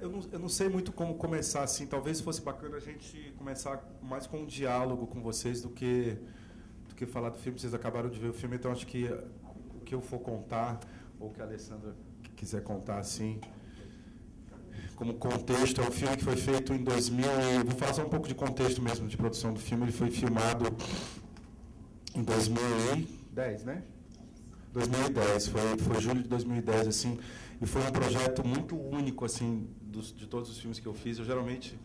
eu não sei muito como começar, assim. Talvez fosse bacana a gente começar mais com um diálogo com vocês do que falar do filme. Vocês acabaram de ver o filme, então acho que o que eu for contar, ou o que a Alessandra quiser contar, assim, como contexto, é um filme que foi feito em 2000. Vou falar só um pouco de contexto mesmo, de produção do filme. Ele foi filmado em 2010, né? 2010, foi julho de 2010, assim, e foi um projeto muito único, assim, de todos os filmes que eu fiz. Eu geralmente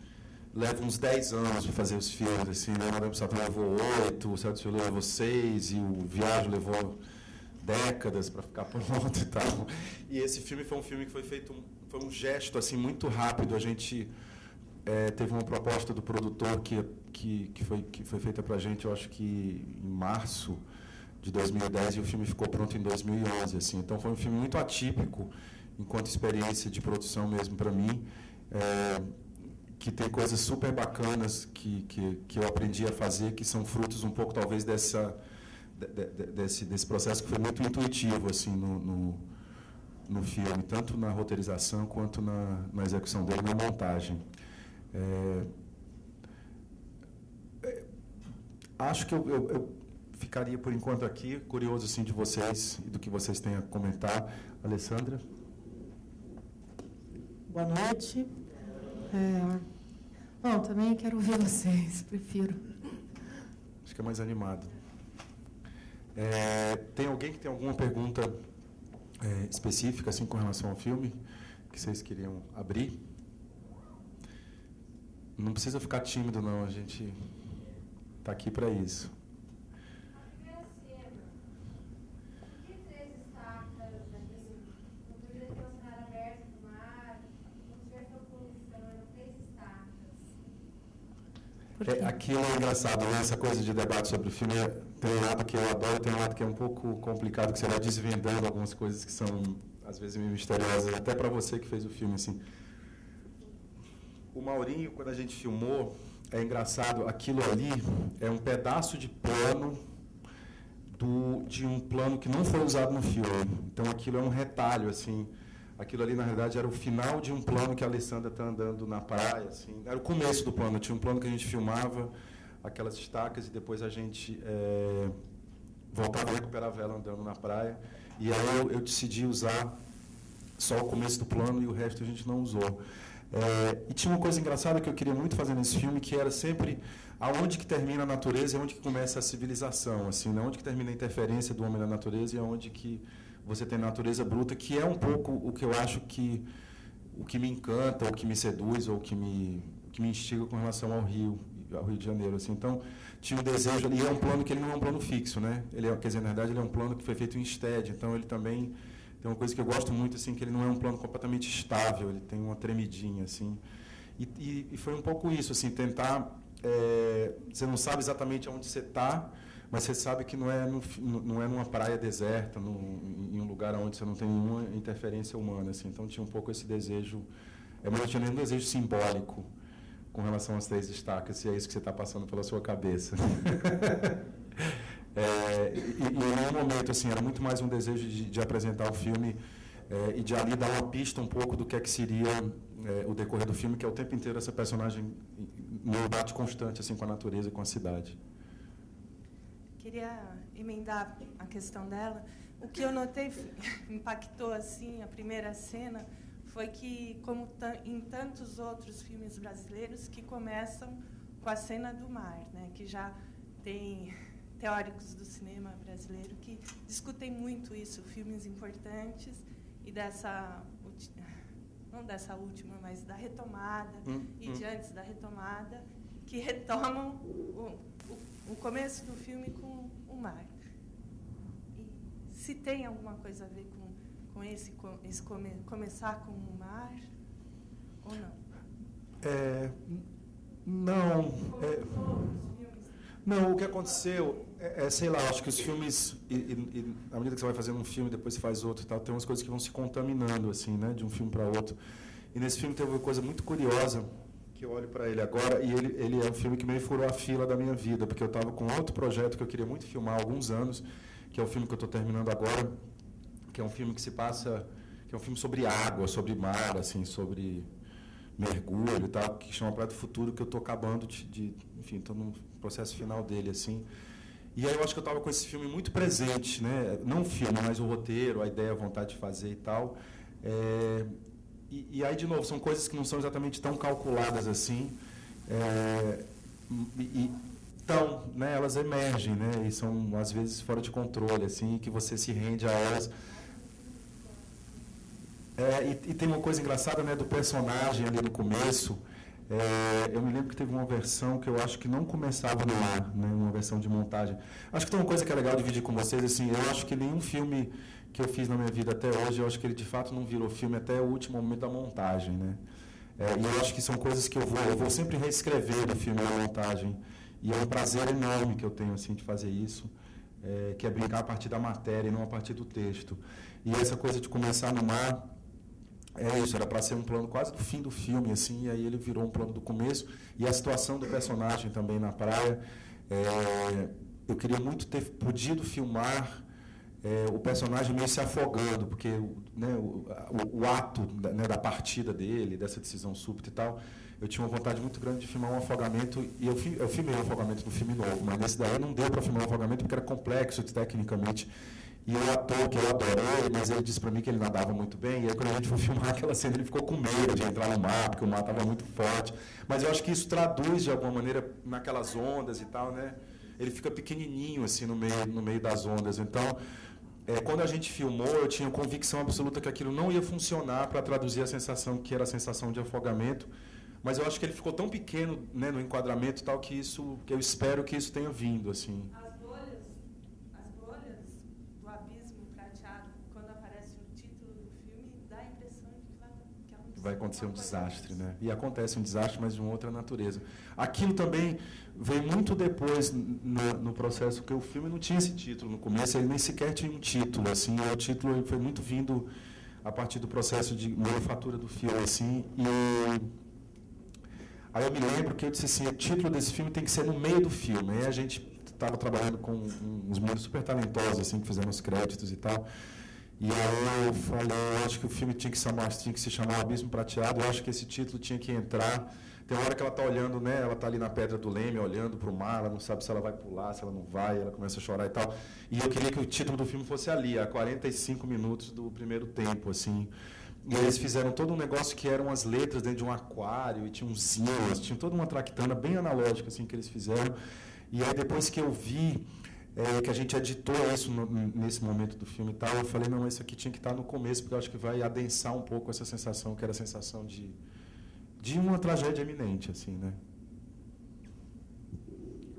levo uns 10 anos de fazer os filmes, assim, né? O Madame Satã levou 8, o Céu do Cielo levou 6, e o Viagem levou décadas para ficar pronto e tal. E esse filme foi um filme que foi feito, foi um gesto, assim, muito rápido. A gente teve uma proposta do produtor que foi feita para a gente, eu acho que em março de 2010, e o filme ficou pronto em 2011, assim. Então foi um filme muito atípico enquanto experiência de produção mesmo para mim, que tem coisas super bacanas que eu aprendi a fazer, que são frutos um pouco talvez desse processo que foi muito intuitivo, assim, no filme, tanto na roteirização quanto na execução dele, na montagem. Acho que eu ficaria, por enquanto, aqui, curioso assim, de vocês e do que vocês têm a comentar. Alessandra? Boa noite. Bom, também quero ouvir vocês, prefiro. Acho que é mais animado. Tem alguém que tem alguma pergunta específica assim, com relação ao filme que vocês queriam abrir? Não precisa ficar tímido, não. A gente está aqui para isso. Aquilo é engraçado, né? Essa coisa de debate sobre o filme. Tem um lado que eu adoro, tem um lado que é um pouco complicado, que você vai desvendando algumas coisas que são, às vezes, meio misteriosas, até para você que fez o filme, assim. O Maurinho, quando a gente filmou, é engraçado, aquilo ali é um pedaço de plano de um plano que não foi usado no filme. Então, aquilo é um retalho, assim. Aquilo ali, na realidade, era o final de um plano que a Alessandra está andando na praia. Assim. Era o começo do plano. Tinha um plano que a gente filmava aquelas estacas e depois a gente voltava a recuperar a vela andando na praia. E aí eu decidi usar só o começo do plano e o resto a gente não usou. E tinha uma coisa engraçada que eu queria muito fazer nesse filme, que era sempre aonde que termina a natureza e aonde que começa a civilização. Assim, né? Onde que termina a interferência do homem na natureza e aonde que você tem a natureza bruta, que é um pouco o que eu acho que o que me encanta, ou que me seduz, ou que me instiga com relação ao Rio de Janeiro. Assim. Então, tinha um desejo ali, e é um plano que ele não é um plano fixo, né? Quer dizer, na verdade, ele é um plano que foi feito em stead, então ele também tem uma coisa que eu gosto muito, assim, que ele não é um plano completamente estável, ele tem uma tremidinha, assim. E foi um pouco isso, assim, tentar... você não sabe exatamente onde você está, mas você sabe que não é numa praia deserta, em um lugar onde você não tem nenhuma interferência humana. Assim. Então, tinha um pouco esse desejo, mas não tinha nenhum desejo simbólico com relação às 3 estacas, se é isso que você está passando pela sua cabeça. E em nenhum momento, assim, era muito mais um desejo de apresentar o filme e de ali dar uma pista um pouco do que é que seria o decorrer do filme, que é o tempo inteiro essa personagem num embate constante assim, com a natureza e com a cidade. Queria emendar a questão dela. O que eu notei, impactou assim, a primeira cena, foi que, como em tantos outros filmes brasileiros, que começam com a cena do mar, né? Que já tem teóricos do cinema brasileiro que discutem muito isso, filmes importantes e não dessa última, mas da retomada e de antes da retomada, que retomam o começo do filme com o mar. E se tem alguma coisa a ver com esse começar com o mar ou não? Não. Não, o que aconteceu sei lá, acho que os filmes, à medida que você vai fazendo um filme, depois você faz outro e tal, tem umas coisas que vão se contaminando, assim, né, de um filme para outro. E nesse filme teve uma coisa muito curiosa, que eu olho para ele agora, e ele é um filme que meio furou a fila da minha vida, porque eu estava com outro projeto que eu queria muito filmar há alguns anos, que é o filme que eu estou terminando agora, que é um filme que se passa, que é um filme sobre água, sobre mar, assim, sobre mergulho e tal, que chama Praia do Futuro, que eu estou acabando enfim, estou no processo final dele, assim. E aí eu acho que eu estava com esse filme muito presente, né? Não o filme, mas o roteiro, a ideia, a vontade de fazer e tal. E aí, de novo, são coisas que não são exatamente tão calculadas assim. Então, né, elas emergem, né? E são, às vezes, fora de controle, assim, que você se rende a elas. E tem uma coisa engraçada, né, do personagem ali no começo. Eu me lembro que teve uma versão que eu acho que não começava no ar, né, uma versão de montagem. Acho que tem uma coisa que é legal dividir com vocês, assim, eu acho que nenhum filme que eu fiz na minha vida até hoje, eu acho que ele de fato não virou filme até o último momento da montagem, né? E eu acho que são coisas que eu vou sempre reescrever o filme na montagem. E é um prazer enorme que eu tenho, assim, de fazer isso, que é brincar a partir da matéria e não a partir do texto. E essa coisa de começar no mar, isso, era para ser um plano quase do fim do filme, assim, e aí ele virou um plano do começo. E a situação do personagem também na praia, eu queria muito ter podido filmar o personagem meio se afogando, porque, né, o ato, né, da partida dele, dessa decisão súbita e tal, eu tinha uma vontade muito grande de filmar um afogamento, e eu filmei um afogamento no filme novo, mas nesse daí não deu para filmar um afogamento porque era complexo tecnicamente. E o ator, que eu adorei, mas ele disse para mim que ele nadava muito bem, e aí quando a gente foi filmar aquela cena, ele ficou com medo de entrar no mar, porque o mar estava muito forte. Mas eu acho que isso traduz, de alguma maneira, naquelas ondas e tal, né? Ele fica pequenininho, assim, no meio das ondas. Então, quando a gente filmou, eu tinha convicção absoluta que aquilo não ia funcionar para traduzir a sensação, que era a sensação de afogamento, mas eu acho que ele ficou tão pequeno, né, no enquadramento e tal, que eu espero que isso tenha vindo, assim. Vai acontecer um desastre, né? E acontece um desastre, mas de uma outra natureza. Aquilo também veio muito depois no processo, porque o filme não tinha esse título no começo, ele nem sequer tinha um título, assim, o título foi muito vindo a partir do processo de manufatura do filme, assim, e aí eu me lembro que eu disse assim, o título desse filme tem que ser no meio do filme. Aí a gente estava trabalhando com uns meninos super talentosos, assim, que fizeram os créditos e tal. E aí eu falei, eu acho que o filme tinha que se chamar Abismo Prateado, eu acho que esse título tinha que entrar. Tem uma hora que ela está olhando, né? Ela está ali na Pedra do Leme, olhando para o mar, ela não sabe se ela vai pular, se ela não vai, ela começa a chorar e tal. E eu queria que o título do filme fosse ali, a 45 minutos do primeiro tempo, assim. E eles fizeram todo um negócio que eram as letras dentro de um aquário, e tinha uns ímãs, tinha toda uma traquitana bem analógica, assim, que eles fizeram. E aí depois que eu vi que a gente editou isso nesse momento do filme e tal, eu falei, não, isso aqui tinha que estar no começo, porque eu acho que vai adensar um pouco essa sensação, que era a sensação de uma tragédia iminente, assim, né?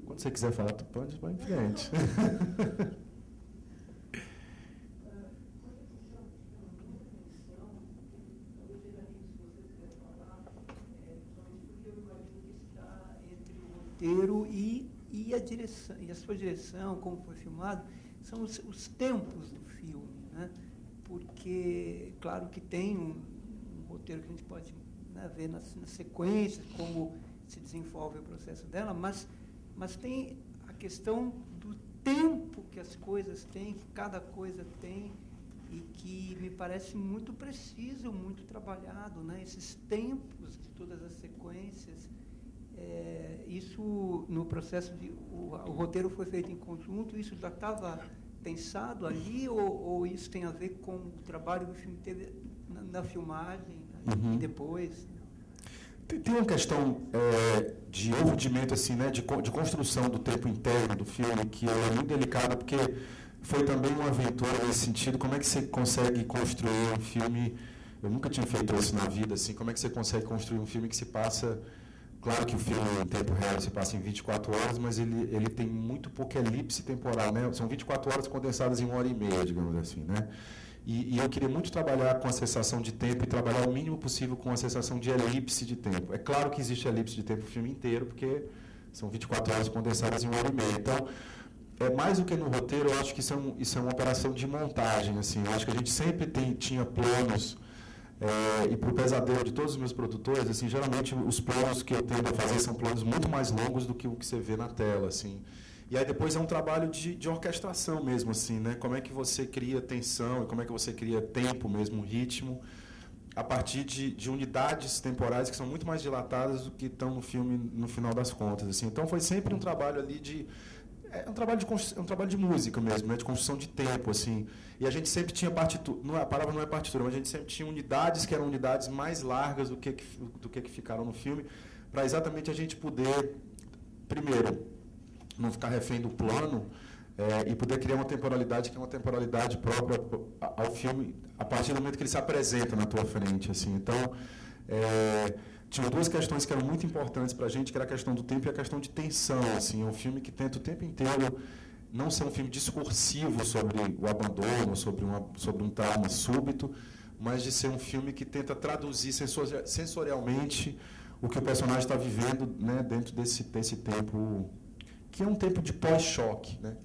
Quando você quiser falar, tu pode ir em frente. E a direção, e a sua direção, como foi filmado, são os tempos do filme, né? Porque, claro que tem um roteiro que a gente pode, né, ver nas sequências, como se desenvolve o processo dela, mas tem a questão do tempo que as coisas têm, que cada coisa tem, e que me parece muito preciso, muito trabalhado, né? Esses tempos de todas as sequências. Isso, no processo o roteiro foi feito em conjunto, isso já estava pensado ali, ou isso tem a ver com o trabalho que o filme teve na filmagem, né, e depois? Tem uma questão de rudimento, assim, né, de construção do tempo interno do filme, que é muito delicada, porque foi também uma aventura nesse sentido. Como é que você consegue construir um filme? Eu nunca tinha feito isso na vida, assim. Como é que você consegue construir um filme que se passa... Claro que o filme em tempo real se passa em 24 horas, mas ele tem muito pouca elipse temporal, né? São 24 horas condensadas em 1h30, digamos assim, né? E eu queria muito trabalhar com a sensação de tempo e trabalhar o mínimo possível com a sensação de elipse de tempo. É claro que existe elipse de tempo no filme inteiro, porque são 24 horas condensadas em 1h30. Então, mais do que no roteiro, eu acho que isso é uma operação de montagem, assim. Eu acho que a gente sempre tinha planos... e para o pesadelo de todos os meus produtores, assim, geralmente os planos que eu tendo a fazer são planos muito mais longos do que o que você vê na tela, assim. E aí depois é um trabalho de orquestração mesmo, assim, né? Como é que você cria tensão e como é que você cria tempo mesmo, ritmo, a partir de unidades temporais que são muito mais dilatadas do que estão no filme no final das contas. Assim. Então foi sempre um trabalho ali um trabalho de música mesmo, né, de construção de tempo, assim. E a gente sempre tinha partitura, a palavra não é partitura, mas a gente sempre tinha unidades que eram unidades mais largas do que ficaram no filme, para exatamente a gente poder, primeiro, não ficar refém do plano, e poder criar uma temporalidade que é uma temporalidade própria ao filme a partir do momento que ele se apresenta na tua frente, assim. Então, tinha duas questões que eram muito importantes para a gente, que era a questão do tempo e a questão de tensão, assim. É um filme que tenta o tempo inteiro não ser um filme discursivo sobre o abandono, sobre um trauma súbito, mas de ser um filme que tenta traduzir sensorialmente o que o personagem está vivendo, né, dentro desse tempo, que é um tempo de pós-choque, né?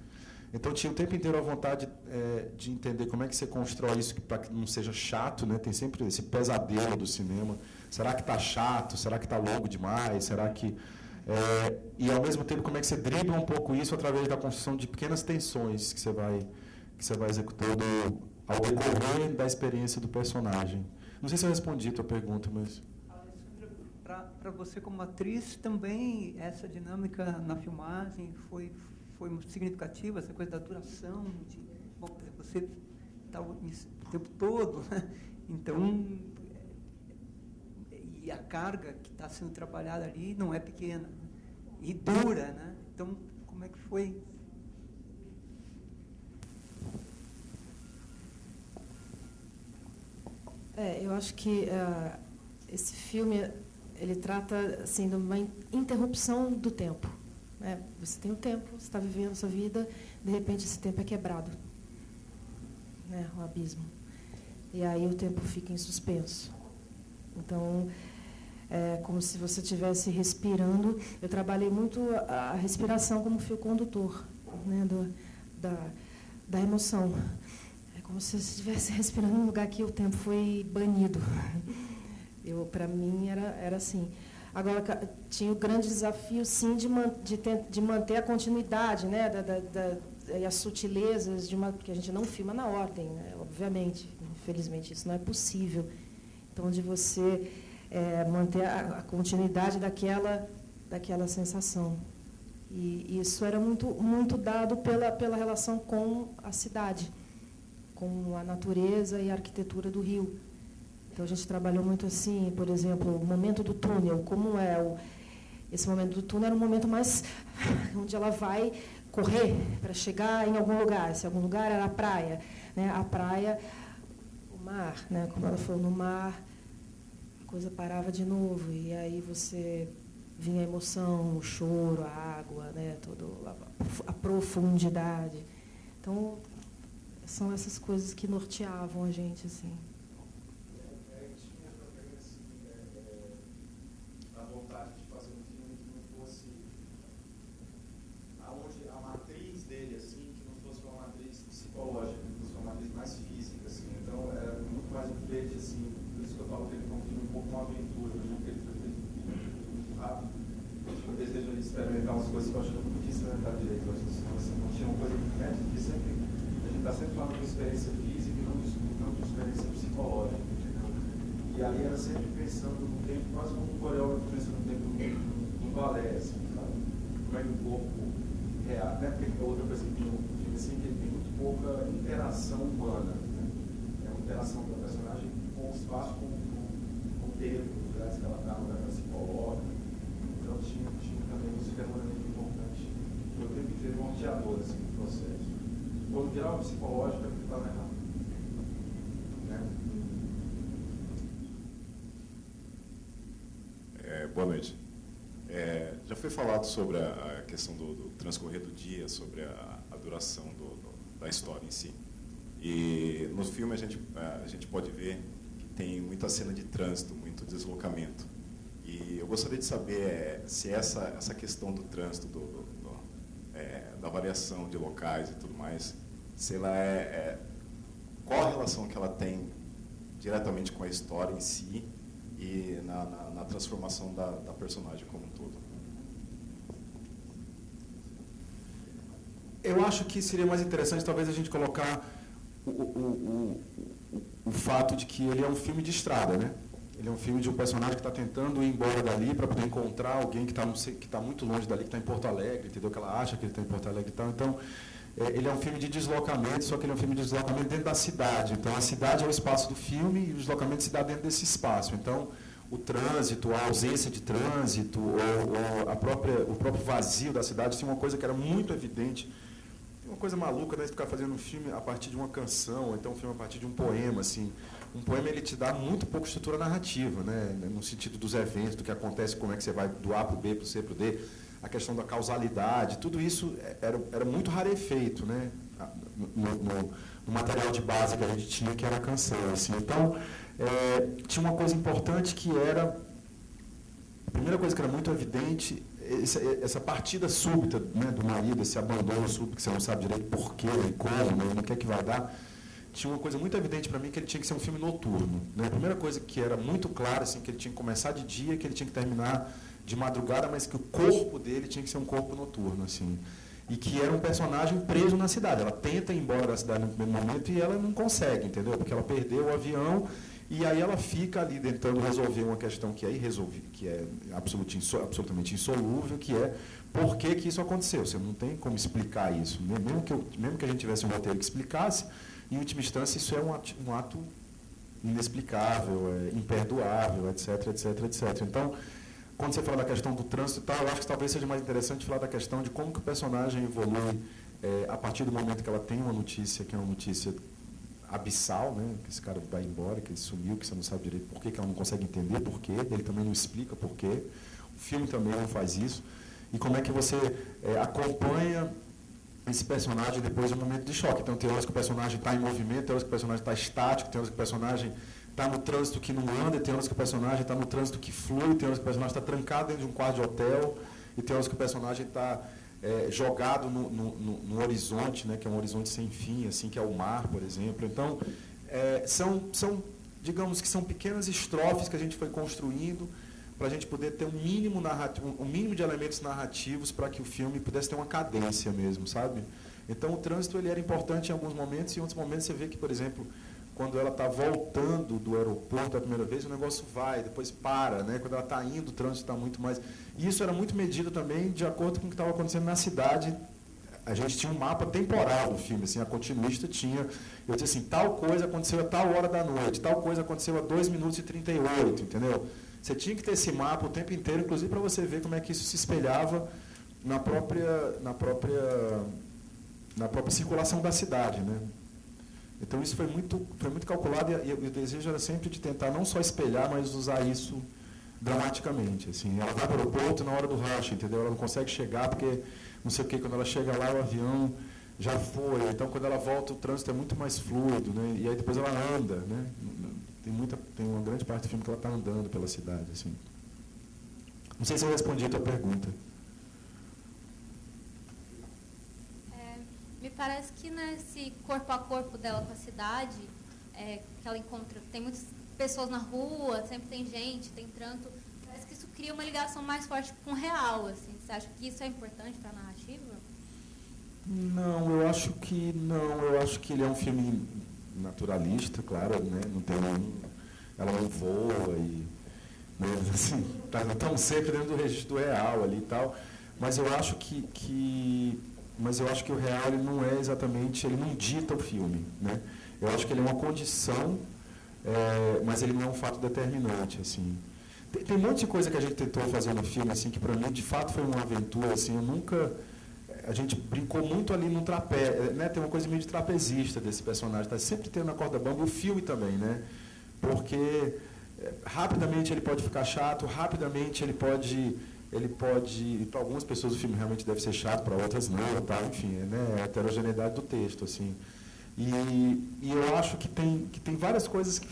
Então, tinha o tempo inteiro a vontade de entender como é que você constrói isso para que não seja chato, né? Tem sempre esse pesadelo do cinema. Será que está chato? Será que está longo demais? Será que... e, ao mesmo tempo, como é que você dribla um pouco isso através da construção de pequenas tensões que você vai executando ao decorrer da experiência do personagem. Não sei se eu respondi a tua pergunta, mas... Alessandra, para você como atriz, também essa dinâmica na filmagem foi muito significativa, essa coisa da duração, bom, por exemplo, você está o tempo todo, né? Então, e a carga que está sendo trabalhada ali não é pequena, né? E dura, né? Então, como é que foi? Eu acho que esse filme, ele trata assim, de uma interrupção do tempo. Você tem o tempo, você está vivendo a sua vida, de repente esse tempo é quebrado, né, o abismo. E aí o tempo fica em suspenso. Então, é como se você estivesse respirando. Eu trabalhei muito a respiração como fio condutor, né, da emoção. É como se você estivesse respirando num lugar que o tempo foi banido. Para mim, era assim. Agora, tinha o grande desafio, sim, de manter a continuidade, né, e as sutilezas, porque a gente não filma na ordem, né, obviamente. Infelizmente, isso não é possível. Então, de você manter a continuidade daquela sensação. E isso era muito, muito dado pela relação com a cidade, com a natureza e a arquitetura do Rio. Então, a gente trabalhou muito assim, por exemplo, o momento do túnel, como esse momento do túnel era um momento mais onde ela vai correr para chegar em algum lugar. Esse algum lugar era a praia, né? A praia, o mar, né? Como ela falou, no mar, a coisa parava de novo, e aí você vinha a emoção, o choro, a água, né? A profundidade. Então, são essas coisas que norteavam a gente, assim. Experimentar umas coisas que eu acho que eu não podia experimentar direito. Eu acho que você não tinha uma coisa que a gente está sempre falando de experiência física e não de experiência psicológica, entendeu? E aí era sempre pensando no tempo, quase como um coreógrafo pensando no tempo no balé, assim, sabe? Como é que o corpo reage, né? Porque outra coisa que tem um filme assim, que ele tem muito pouca interação humana, né? É uma interação do personagem com o espaço, com o tempo, os lugares que ela está, no lugar que ela se coloca. Então tinha também isso que é muito importante. Eu tenho que ter um norteador assim, no processo. Quando virar o psicológico é porque estava errado. Né? Boa noite. Já foi falado sobre a questão do transcorrer do dia, sobre a duração da história em si. E no filme a gente pode ver que tem muita cena de trânsito, muito deslocamento. E eu gostaria de saber se essa questão do trânsito, da variação de locais e tudo mais, se ela qual a relação que ela tem diretamente com a história em si e na transformação da personagem como um todo. Eu acho que seria mais interessante talvez a gente colocar o fato de que ele é um filme de estrada, né? Ele é um filme de um personagem que está tentando ir embora dali para poder encontrar alguém que está muito longe dali, que está em Porto Alegre, entendeu? Que ela acha que ele está em Porto Alegre e tal. Então, ele é um filme de deslocamento, só que ele é um filme de deslocamento dentro da cidade. Então, a cidade é o espaço do filme e o deslocamento se dá dentro desse espaço. Então, o trânsito, a ausência de trânsito, ou o próprio vazio da cidade, assim, uma coisa que era muito evidente. Uma coisa maluca, né? Ficar fazendo um filme a partir de uma canção, ou então um filme a partir de um poema, assim. Um poema, ele te dá muito pouco estrutura narrativa, né? No sentido dos eventos, do que acontece, como é que você vai do A para o B, para o C para o D, a questão da causalidade, tudo isso era muito rarefeito, né? No material de base que a gente tinha, que era a canção, assim. Então, tinha uma coisa importante que era... A primeira coisa que era muito evidente, essa partida súbita, né, do marido, esse abandono súbito, que você não sabe direito por quê e como, né, no que é que vai dar. Tinha uma coisa muito evidente para mim, que ele tinha que ser um filme noturno, né? A primeira coisa que era muito clara, assim, que ele tinha que começar de dia, que ele tinha que terminar de madrugada, mas que o corpo dele tinha que ser um corpo noturno, assim. E que era um personagem preso na cidade. Ela tenta ir embora da cidade no primeiro momento e ela não consegue, entendeu? Porque ela perdeu o avião e aí ela fica ali tentando resolver uma questão que é irresolvível, que é absolutamente insolúvel, que é por que isso aconteceu. Você não tem como explicar isso. Mesmo que a gente tivesse um roteiro que explicasse, em última instância, isso é um ato inexplicável, imperdoável, etc, etc, etc. Então, quando você fala da questão do trânsito e tal, eu acho que talvez seja mais interessante falar da questão de como que o personagem evolui a partir do momento que ela tem uma notícia, que é uma notícia abissal, né? Que esse cara vai embora, que ele sumiu, que você não sabe direito por quê, que ela não consegue entender por quê, ele também não explica por quê. O filme também não faz isso. E como é que você acompanha esse personagem depois de um momento de choque. Então, tem horas que o personagem está em movimento, tem horas que o personagem está estático, tem horas que o personagem está no trânsito que não anda, tem horas que o personagem está no trânsito que flui, tem horas que o personagem está trancado dentro de um quarto de hotel, e tem horas que o personagem está jogado no horizonte, né, que é um horizonte sem fim, assim, que é o mar, por exemplo. Então, digamos que são pequenas estrofes que a gente foi construindo para a gente poder ter um mínimo de elementos narrativos para que o filme pudesse ter uma cadência mesmo, sabe? Então, o trânsito ele era importante em alguns momentos, e em outros momentos você vê que, por exemplo, quando ela está voltando do aeroporto a primeira vez, o negócio vai, depois para, né? Quando ela está indo, o trânsito está muito mais... E isso era muito medido também de acordo com o que estava acontecendo na cidade. A gente tinha um mapa temporal do filme, assim, a continuista tinha... Eu disse assim, tal coisa aconteceu a tal hora da noite, tal coisa aconteceu a 2 minutos e 38, entendeu? Você tinha que ter esse mapa o tempo inteiro, inclusive para você ver como é que isso se espelhava na própria circulação da cidade, né? Então isso foi muito calculado, e o desejo era sempre de tentar não só espelhar, mas usar isso dramaticamente. Assim. Ela vai para o aeroporto na hora do rush, entendeu? Ela não consegue chegar porque não sei o que, quando ela chega lá o avião já foi. Então quando ela volta o trânsito é muito mais fluido, né? E aí depois ela anda, né? Tem uma grande parte do filme que ela está andando pela cidade. Assim. Não sei se eu respondi a tua pergunta. Me parece que nesse corpo a corpo dela com a cidade, que ela encontra, tem muitas pessoas na rua, sempre tem gente, tem trânsito, parece que isso cria uma ligação mais forte com o real. Assim. Você acha que isso é importante para a narrativa? Não, eu acho que não. Eu acho que ele é um filme naturalista, claro, né? Não tem ela não voa e, né, assim, estão sempre dentro do registro real ali e tal. Mas eu acho que o real ele não é exatamente, ele não dita o filme, né? Eu acho que ele é uma condição, mas ele não é um fato determinante, assim. Tem um monte de coisa que a gente tentou fazer no filme, assim, que para mim de fato foi uma aventura, assim. A gente brincou muito ali no trapézio, né? Tem uma coisa meio de trapezista desse personagem, tá sempre tendo na corda bamba, e o filme também, né? Porque rapidamente ele pode ficar chato, rapidamente ele pode, para algumas pessoas o filme realmente deve ser chato, para outras não, tá? Enfim, né? A heterogeneidade do texto, assim. E eu acho que tem várias coisas que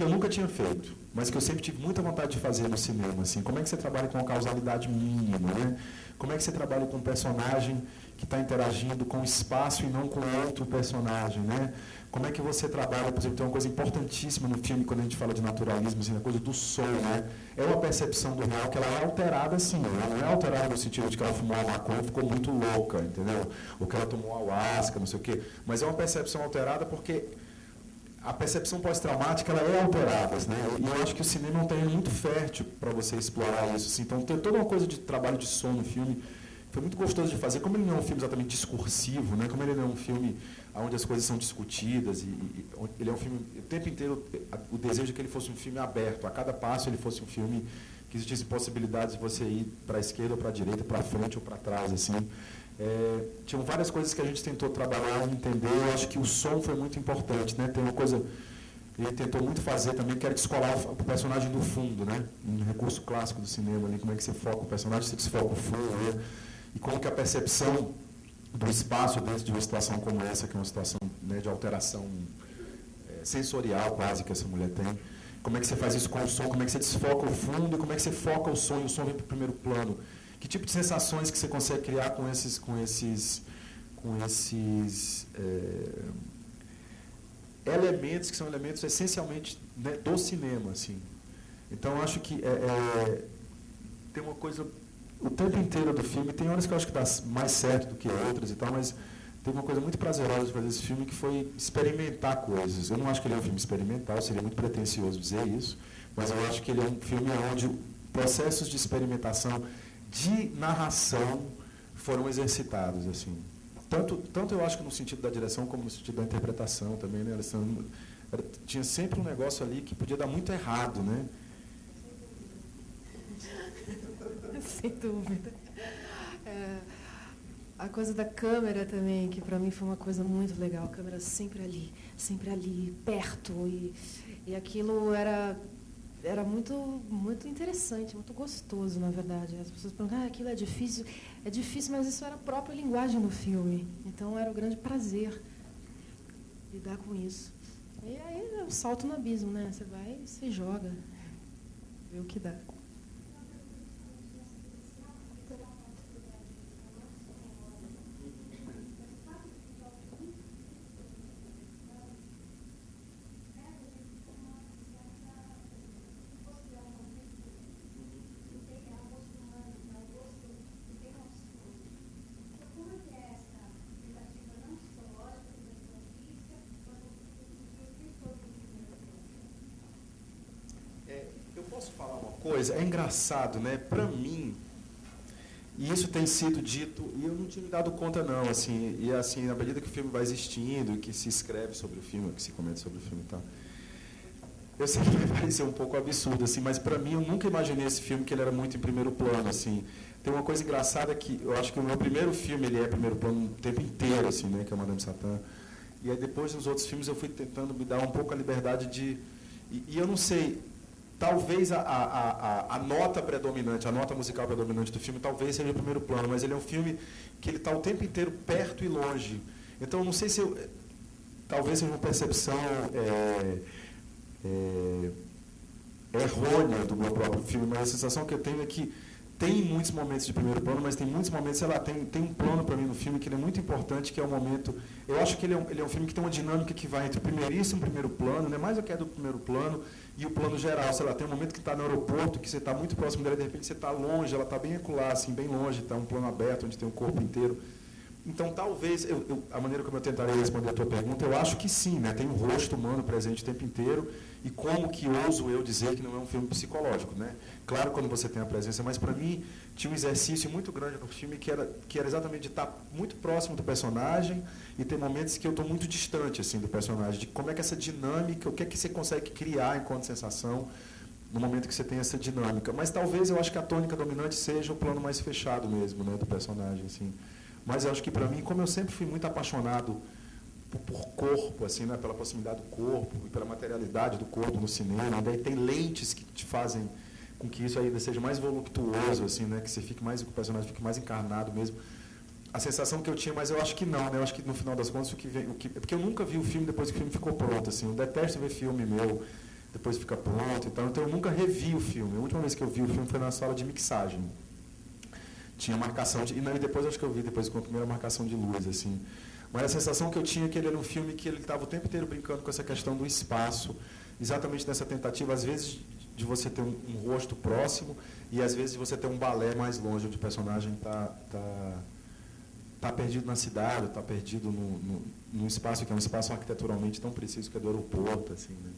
eu nunca tinha feito, mas que eu sempre tive muita vontade de fazer no cinema, assim. Como é que você trabalha com a causalidade mínima, né? Como é que você trabalha com um personagem que está interagindo com o espaço e não com outro personagem, né? Como é que você trabalha, por exemplo, tem uma coisa importantíssima no filme, quando a gente fala de naturalismo, assim, a coisa do som, né? É uma percepção do real que ela é alterada, assim, ela não é alterada no sentido de que ela fumou uma maconha e ficou muito louca, entendeu? Ou que ela tomou ayahuasca, não sei o quê. Mas é uma percepção alterada porque a percepção pós-traumática ela é alterada, né? E eu acho que o cinema é um terreno muito fértil para você explorar isso, assim. Então, tem toda uma coisa de trabalho de som no filme. Foi muito gostoso de fazer. Como ele não é um filme exatamente discursivo, né? Como ele não é um filme onde as coisas são discutidas, ele é um filme, o tempo inteiro, o desejo é que ele fosse um filme aberto. A cada passo ele fosse um filme que existisse possibilidades de você ir para a esquerda ou para a direita, para frente ou para trás, assim. Tinham várias coisas que a gente tentou trabalhar e entender. Eu acho que o som foi muito importante, né? Tem uma coisa que ele tentou muito fazer também, que era descolar o personagem do fundo, né? Um recurso clássico do cinema ali, como é que você foca o personagem, você desfoca o fundo, né? E como que a percepção do espaço dentro de uma situação como essa, que é uma situação, né, de alteração sensorial quase que essa mulher tem, como é que você faz isso com o som, como é que você desfoca o fundo, como é que você foca o som e o som vem para o primeiro plano. Que tipo de sensações que você consegue criar com esses elementos que são elementos essencialmente, né, do cinema, assim. Então, acho que tem uma coisa o tempo inteiro do filme, tem horas que eu acho que dá mais certo do que outras e tal, mas teve uma coisa muito prazerosa de fazer esse filme, que foi experimentar coisas. Eu não acho que ele é um filme experimental, seria muito pretensioso dizer isso, mas eu acho que ele é um filme onde processos de experimentação, de narração, foram exercitados, assim. Tanto eu acho que no sentido da direção, como no sentido da interpretação também, né, Alessandro? Tinha sempre um negócio ali que podia dar muito errado, né? Sem dúvida. A coisa da câmera também, que para mim foi uma coisa muito legal. A câmera sempre ali, perto. E aquilo era muito, muito interessante, muito gostoso, na verdade. As pessoas perguntam, aquilo é difícil. É difícil, mas isso era a própria linguagem do filme. Então, era um grande prazer lidar com isso. E aí, é um salto no abismo, né? Você vai e se joga, vê o que dá. Posso falar uma coisa? É engraçado, né? Para mim, e isso tem sido dito, e eu não tinha me dado conta não, assim, e assim, na medida que o filme vai existindo, que se escreve sobre o filme, que se comenta sobre o filme e tal, eu sei que vai parecer um pouco absurdo, assim, mas para mim eu nunca imaginei esse filme que ele era muito em primeiro plano, assim. Tem uma coisa engraçada que eu acho que o meu primeiro filme ele é primeiro plano o tempo inteiro, assim, né? Que é o Madame Satã. E aí depois nos outros filmes eu fui tentando me dar um pouco a liberdade de... E eu não sei... Talvez a nota predominante, a nota musical predominante do filme, talvez seja o primeiro plano, mas ele é um filme que ele está o tempo inteiro perto e longe. Então, não sei se talvez seja uma percepção errônea do meu próprio filme, mas a sensação que eu tenho é que tem muitos momentos de primeiro plano, mas tem muitos momentos, sei lá, tem um plano para mim no filme que ele é muito importante, que é o momento... Eu acho que ele é um filme que tem uma dinâmica que vai entre o primeiríssimo e o primeiro plano, né, mais do que é do primeiro plano, e o plano geral. Sei lá, tem um momento que está no aeroporto, que você está muito próximo dela, de repente você está longe, ela está bem acolá, assim, bem longe, está um plano aberto, onde tem o corpo inteiro. Então, talvez, a maneira como eu tentaria responder a tua pergunta, eu acho que sim, né? Tem um rosto humano presente o tempo inteiro, e como que ouso eu dizer que não é um filme psicológico, né? Claro, quando você tem a presença, mas para mim tinha um exercício muito grande no filme que era exatamente de estar muito próximo do personagem e ter momentos que eu estou muito distante assim, do personagem, de como é que essa dinâmica, o que é que você consegue criar enquanto sensação no momento que você tem essa dinâmica. Mas talvez eu acho que a tônica dominante seja o plano mais fechado mesmo, né, do personagem, assim. Mas eu acho que para mim, como eu sempre fui muito apaixonado por corpo, assim, né, pela proximidade do corpo e pela materialidade do corpo no cinema, daí tem lentes que te fazem com que isso ainda seja mais voluptuoso, assim, né, que você fique mais, que o personagem fique mais encarnado mesmo. A sensação que eu tinha, mas eu acho que não, né, eu acho que no final das contas porque eu nunca vi o filme depois que o filme ficou pronto, assim, eu detesto ver filme meu depois fica pronto e tal, então eu nunca revi o filme. A última vez que eu vi o filme foi na sala de mixagem. tinha marcação de... E depois acho que eu vi, depois com a primeira marcação de luz, assim. Mas a sensação que eu tinha é que ele era um filme que ele estava o tempo inteiro brincando com essa questão do espaço, exatamente nessa tentativa, às vezes, de você ter um rosto próximo e, às vezes, de você ter um balé mais longe, onde o personagem está perdido na cidade, está perdido num espaço que é um espaço arquiteturalmente tão preciso, que é do aeroporto, assim, né?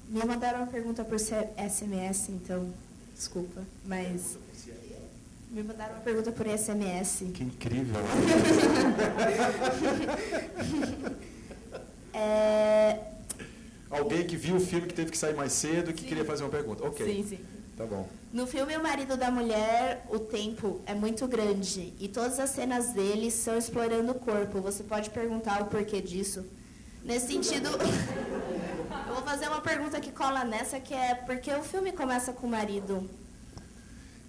Me mandaram uma pergunta por SMS, então, desculpa, mas... Me mandaram uma pergunta por SMS. Que incrível! Alguém que viu o filme, que teve que sair mais cedo e que queria fazer uma pergunta. Ok. Sim. Tá bom. No filme O Marido da Mulher, o tempo é muito grande e todas as cenas dele são explorando o corpo. Você pode perguntar o porquê disso? Nesse sentido... Eu vou fazer uma pergunta que cola nessa, que é por que o filme começa com o marido?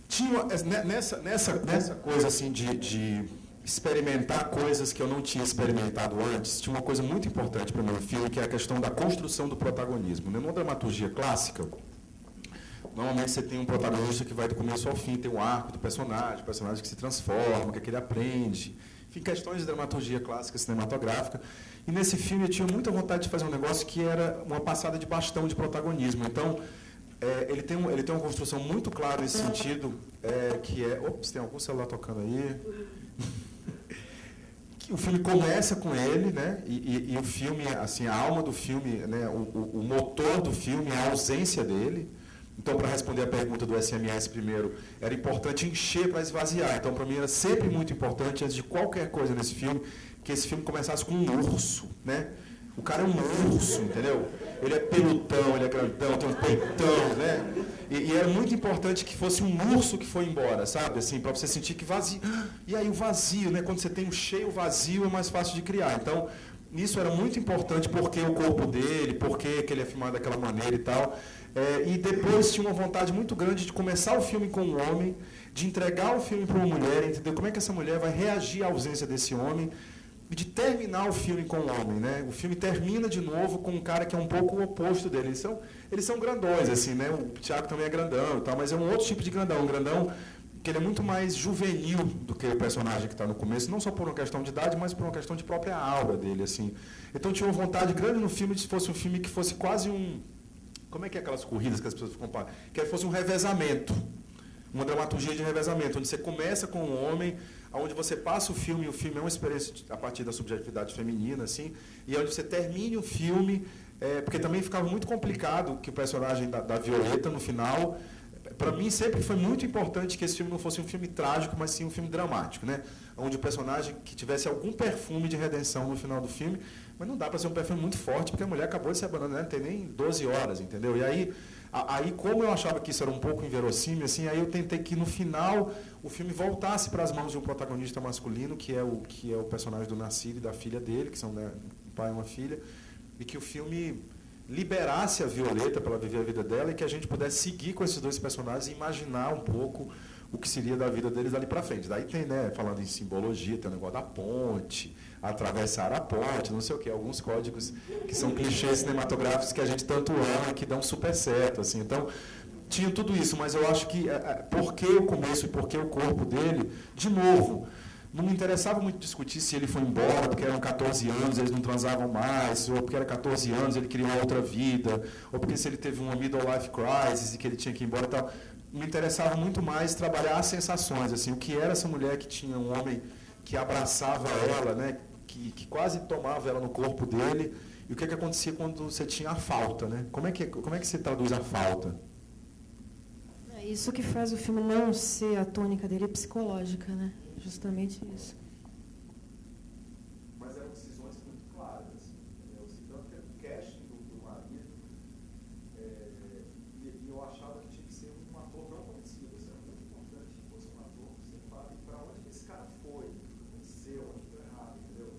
Tinha, nessa coisa assim de experimentar coisas que eu não tinha experimentado antes, tinha uma coisa muito importante para o meu filme, que é a questão da construção do protagonismo. Numa dramaturgia clássica, normalmente você tem um protagonista que vai do começo ao fim, tem um arco do personagem, o personagem que se transforma, o que ele aprende, enfim, questões de dramaturgia clássica, cinematográfica. E nesse filme eu tinha muita vontade de fazer um negócio que era uma passada de bastão de protagonismo. Então, ele tem uma construção muito clara nesse sentido, que é... Ops, tem algum celular tocando aí? Que o filme começa com ele, né? E o filme, assim, a alma do filme, né? O motor do filme é a ausência dele. Então, para responder a pergunta do SMS primeiro, era importante encher para esvaziar. Então, para mim, era sempre muito importante, antes de qualquer coisa nesse filme, que esse filme começasse com um urso, né? O cara é um urso, entendeu? Ele é pelutão, ele é grandão, tem um peitão, né? E era muito importante que fosse um urso que foi embora, sabe? Assim, para você sentir que vazio. E aí o vazio, né? Quando você tem um cheio, o vazio é mais fácil de criar. Então, isso era muito importante, porque o corpo dele, porque que ele é filmado daquela maneira e tal. E depois tinha uma vontade muito grande de começar o filme com um homem, de entregar o filme para uma mulher, entender como é que essa mulher vai reagir à ausência desse homem, e de terminar o filme com um homem, né? O filme termina de novo com um cara que é um pouco o oposto dele. Eles são grandões, assim, né? O Thiago também é grandão e tal, mas é um outro tipo de grandão. Um grandão que ele é muito mais juvenil do que o personagem que está no começo, não só por uma questão de idade, mas por uma questão de própria aura dele, assim. Então tinha uma vontade grande no filme de que fosse um filme que fosse quase um... Como é que é aquelas corridas que as pessoas ficam... Que fosse um revezamento. Uma dramaturgia de revezamento, onde você começa com um homem, onde você passa o filme, e o filme é uma experiência a partir da subjetividade feminina, assim, e onde você termine o filme, porque também ficava muito complicado que o personagem da Violeta, no final, para mim sempre foi muito importante que esse filme não fosse um filme trágico, mas sim um filme dramático, né? Onde o personagem que tivesse algum perfume de redenção no final do filme, mas não dá para ser um perfume muito forte, porque a mulher acabou de ser abandonada, não tem nem 12 horas, entendeu? E aí, como eu achava que isso era um pouco inverossímil, assim, aí eu tentei que no final o filme voltasse para as mãos de um protagonista masculino, que é o personagem do Nassir e da filha dele, que são, né, um pai e uma filha, e que o filme liberasse a Violeta para ela viver a vida dela e que a gente pudesse seguir com esses dois personagens e imaginar um pouco o que seria da vida deles dali para frente. Daí tem, né, falando em simbologia, tem o negócio da ponte, atravessar a ponte, não sei o quê, alguns códigos que são clichês cinematográficos que a gente tanto ama, que dão super certo, assim. Então, tinha tudo isso, mas eu acho que por que o começo e por que o corpo dele, de novo, não me interessava muito discutir se ele foi embora porque eram 14 anos, eles não transavam mais, ou porque era 14 anos, ele queria uma outra vida, ou porque se ele teve uma middle-life crisis e que ele tinha que ir embora e tal. Me interessava muito mais trabalhar as sensações, assim, o que era essa mulher que tinha um homem que abraçava ela, né, que quase tomava ela no corpo dele, e o que acontecia quando você tinha a falta, né? Como é que você traduz a falta? Isso que faz o filme não ser a tônica dele psicológica, né? Justamente isso. Mas eram decisões muito claras, entendeu? Tanto que o casting do marido, e eu achava que tinha que ser um ator não conhecido. Isso era muito importante que fosse um ator que você fale para onde esse cara foi, o que aconteceu, onde deu errado, entendeu?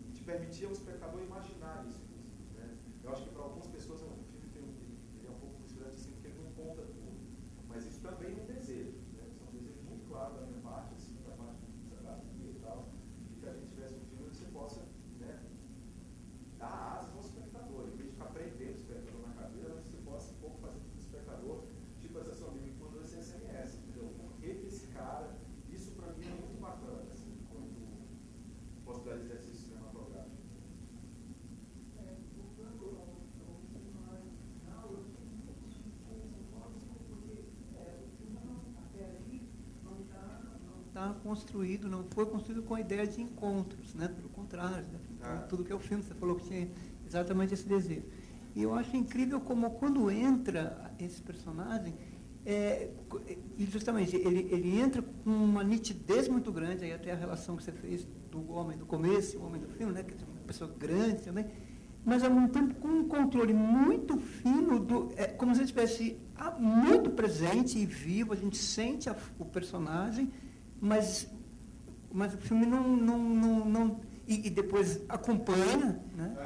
E te permitia ao espectador imaginar isso, né? Eu acho que para algumas pessoas o filme ele é um pouco frustrante, assim, porque ele não conta tudo. Mas isso também é um desejo, né? Isso é um desejo muito claro da minha parte, assim, da parte da Bia e tal, de que a gente tivesse um filme que você possa, né, está construído, não foi construído com a ideia de encontros, né? Pelo contrário, né? Então, tudo que é o filme, você falou que tinha exatamente esse desejo. E eu acho incrível como quando entra esse personagem, e justamente ele entra com uma nitidez muito grande, aí até a relação que você fez do homem do começo, o homem do filme, né? Que é uma pessoa grande também, mas ao mesmo tempo com um controle muito fino, como se ele estivesse muito presente e vivo, a gente sente o personagem, mas o filme não e depois acompanha, né?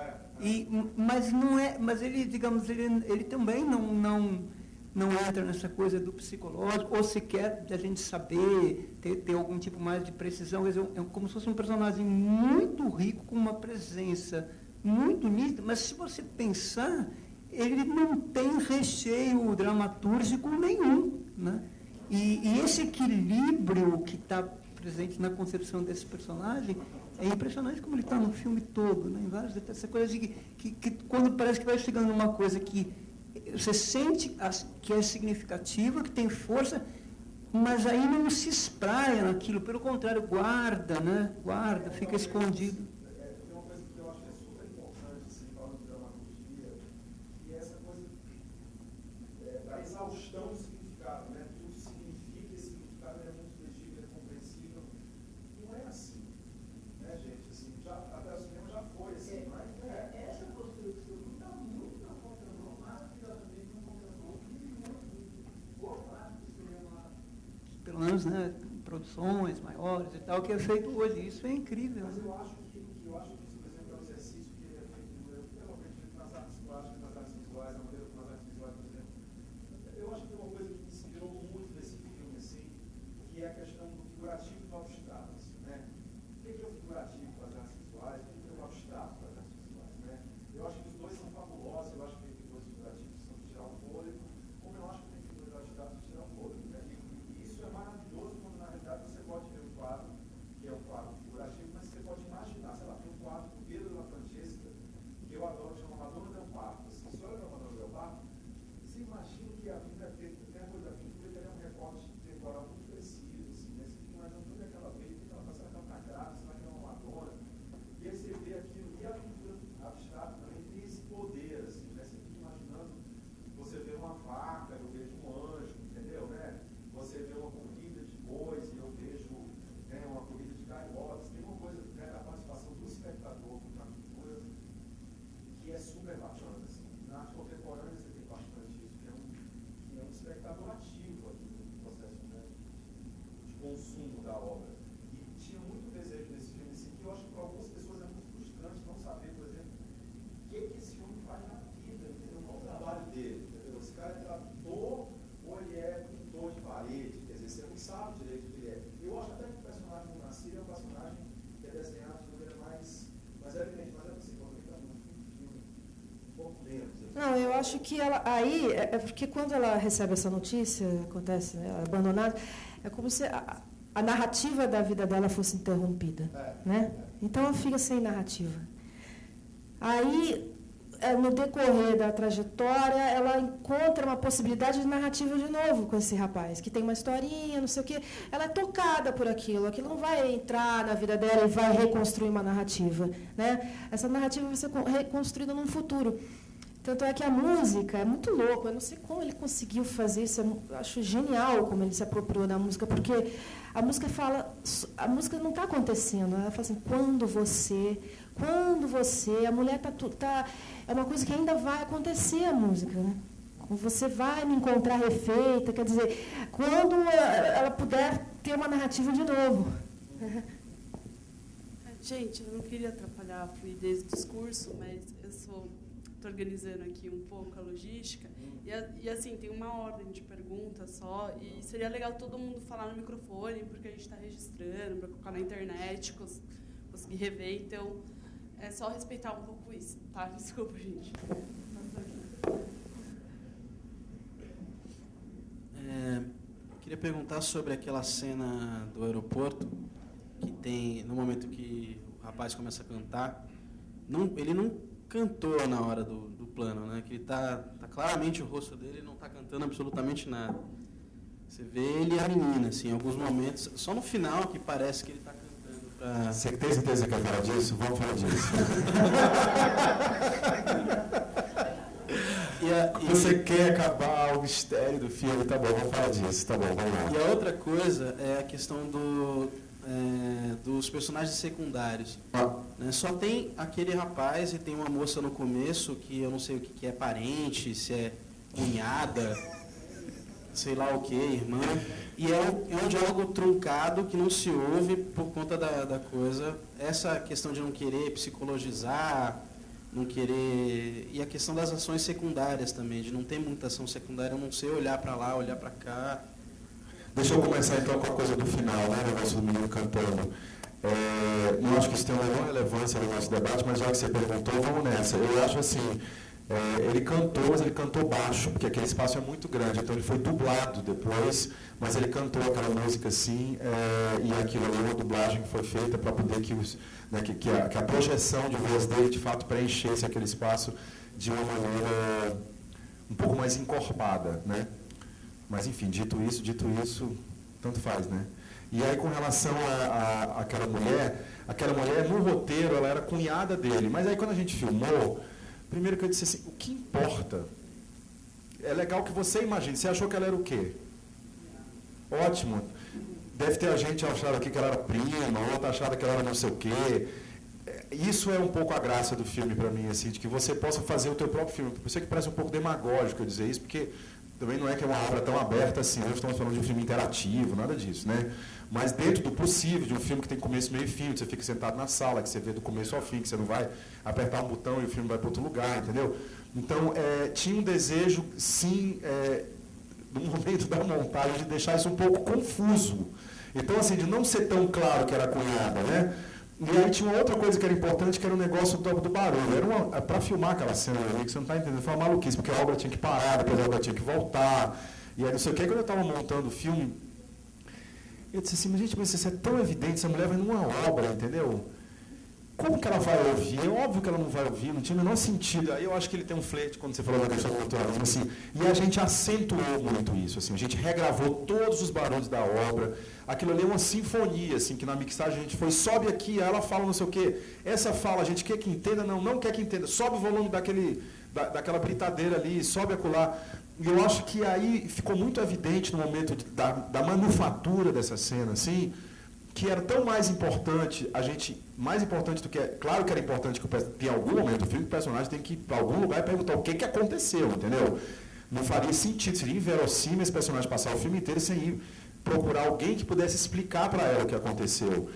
Mas ele, digamos, ele também não entra nessa coisa do psicológico, ou sequer de a gente saber, ter algum tipo mais de precisão. Quer dizer, é como se fosse um personagem muito rico, com uma presença muito nítida, mas se você pensar, ele não tem recheio dramatúrgico nenhum, né? E esse equilíbrio que está presente na concepção desse personagem é impressionante como ele está no filme todo, né? Em vários detalhes, essa coisa de que quando parece que vai chegando numa coisa que você sente que é significativa, que tem força, mas aí não se espraia naquilo, pelo contrário, guarda, né? Guarda, fica escondido. Tem uma coisa que eu acho que é super importante, assim, falando de dramaturgia, que é essa coisa da exaustão do significado, né? Tudo significa, esse significado é muito legível, é compreensível. Não é assim, né, gente? Assim, até o cinema já foi assim, mas essa postura do filme está muito na contramão, maravilhosamente na contramão, e boa parte do cinema, pelo menos, né, produções maiores e tal, que é feito hoje. Isso é incrível. Mas eu acho que por exemplo, é um exercício que é feito realmente nas artes plásticas, nas artes visuais, na maneira como as artes visuais, por exemplo. Eu acho que tem uma coisa que me inspirou muito nesse filme, assim, que é a questão do figurativo e do abstrato, assim, né? O que é o figurativo para as artes visuais? O que é o abstrato para as artes visuais, né? Eu acho que os dois são fabulosos, eu acho que tem figuras figurativas que são de tirar o fôlego, como eu acho que tem figuras abstratas de tirar o fôlego, né? E isso é maravilhoso quando, na realidade, você pode ver um quadro, que é um quadro figurativo, mas você pode imaginar, sei lá, tem um quadro do Pedro da Francesca, que eu adoro, chama Madonna del Parto. Assim, se olha para Madonna del Parto, você imagina que a vida tem a coisa da pintura, que ela é um recorte temporal muito preciso, assim, né? Você fica imaginando toda aquela vez, que ela será que ela está grávida, será que ela é uma Madonna? E aí você vê aquilo, e a pintura abstrata também tem esse poder, assim, né? Você fica imaginando, você vê uma vaca, eu vejo um anjo, entendeu, né? Você vê uma corrida de bois e eu vejo, né, uma corrida de gaivotas. Tem uma coisa, né, da participação do espectador na pintura que é super bacana, assim. Na arte contemporânea você tem bastante isso, que é um espectador ativo aqui no processo, né, de consumo da obra. E tinha muito desejo nesse filme, assim, que eu acho que para algumas pessoas é muito frustrante não saber, por exemplo, o que esse filme faz na vida, entendeu? Qual o trabalho dele, entendeu? Esse cara é tradutor ou ele é pintor de parede, quer dizer, você não sabe direito o que ele é. Eu acho até que o personagem do Nassir é um personagem que é desenhado de maneira mais evidente, mas é possível, alguém está no filme um pouco menos. Não, eu acho que ela aí, porque quando ela recebe essa notícia, acontece, né, ela é abandonada, é como se a narrativa da vida dela fosse interrompida, né? Então ela fica sem narrativa. Aí, no decorrer da trajetória, ela encontra uma possibilidade de narrativa de novo com esse rapaz, que tem uma historinha, não sei o quê. Ela é tocada por aquilo não vai entrar na vida dela e vai reconstruir uma narrativa, né? Essa narrativa vai ser reconstruída num futuro. Tanto é que a música é muito louco, eu não sei como ele conseguiu fazer isso, eu acho genial como ele se apropriou da música, porque a música não está acontecendo, ela fala assim, quando você, a mulher é uma coisa que ainda vai acontecer a música, né? Você vai me encontrar refeita, quer dizer, quando ela puder ter uma narrativa de novo. Gente, eu não queria atrapalhar a fluidez do discurso, mas eu estou organizando aqui um pouco a logística. E assim, tem uma ordem de perguntas só, e seria legal todo mundo falar no microfone, porque a gente está registrando, para colocar na internet, conseguir rever, então é só respeitar um pouco isso, tá? Desculpa, gente. Queria perguntar sobre aquela cena do aeroporto, que tem, no momento que o rapaz começa a cantar, ele não cantou na hora do plano, né? Que ele tá claramente o rosto dele não está cantando absolutamente nada. Você vê ele e a menina, assim, em alguns momentos, só no final que parece que ele está cantando para... Você tem certeza que quer falar disso? Vamos falar disso. Você quer acabar o mistério do filme, tá bom, vamos falar disso, tá bom, vamos lá. E a outra coisa é a questão dos personagens secundários. Né? Só tem aquele rapaz e tem uma moça no começo que eu não sei o que é parente, se é cunhada, sei lá o que, irmã. E é um diálogo truncado que não se ouve por conta da coisa. Essa questão de não querer psicologizar, não querer... E a questão das ações secundárias também, de não ter muita ação secundária, não sei olhar para lá, olhar para cá. Deixa eu começar então com a coisa do final, né, o negócio do menino cantando. Não acho que isso tem uma relevância no nosso debate, mas já que você perguntou, vamos nessa. Eu acho assim, ele cantou, mas ele cantou baixo, porque aquele espaço é muito grande, então ele foi dublado depois, mas ele cantou aquela música assim, e aquilo ali é uma dublagem que foi feita para poder que a projeção de voz dele de fato preenchesse aquele espaço de uma maneira um pouco mais encorpada, né? Mas, enfim, dito isso, tanto faz, né? E aí, com relação àquela mulher no roteiro, ela era cunhada dele. Mas aí, quando a gente filmou, primeiro que eu disse assim, o que importa? É legal que você imagine. Você achou que ela era o quê? Ótimo. Deve ter gente achado aqui que ela era prima, outra achada que ela era não sei o quê. Isso é um pouco a graça do filme para mim, assim, de que você possa fazer o teu próprio filme. Por isso é que parece um pouco demagógico eu dizer isso, porque... Também não é que é uma obra tão aberta assim, não estamos falando de um filme interativo, nada disso, né? Mas dentro do possível, de um filme que tem começo, meio e fim, que você fica sentado na sala, que você vê do começo ao fim, que você não vai apertar um botão e o filme vai para outro lugar, entendeu? Então, tinha um desejo, sim, no momento da montagem, de deixar isso um pouco confuso. Então, assim, de não ser tão claro que era a cunhada, né? E aí tinha uma outra coisa que era importante, que era o negócio do barulho. Para filmar aquela cena ali, que você não está entendendo, foi uma maluquice, porque a obra tinha que parar, depois a obra tinha que voltar. E aí não sei o que, quando eu estava montando o filme, eu disse assim, mas gente, mas isso é tão evidente, essa mulher vai numa obra, entendeu? Como que ela vai ouvir? É óbvio que ela não vai ouvir, não tinha o menor sentido. Aí eu acho que ele tem um flerte, quando você falou da questão do naturalismo, assim, e a gente acentuou muito isso, assim, a gente regravou todos os barulhos da obra. Aquilo ali é uma sinfonia, assim, que na mixagem a gente foi, sobe aqui, aí ela fala não sei o quê. Essa fala, a gente quer que entenda, não quer que entenda. Sobe o volume daquela britadeira ali, sobe acolá. E eu acho que aí ficou muito evidente no momento da manufatura dessa cena, assim, que era tão mais importante, mais importante do que... Claro que era importante que em algum momento o filme do personagem tem que ir para algum lugar e perguntar o que aconteceu, entendeu? Não faria sentido, seria inverossímil esse personagem passar o filme inteiro sem ir procurar alguém que pudesse explicar para ela o que aconteceu.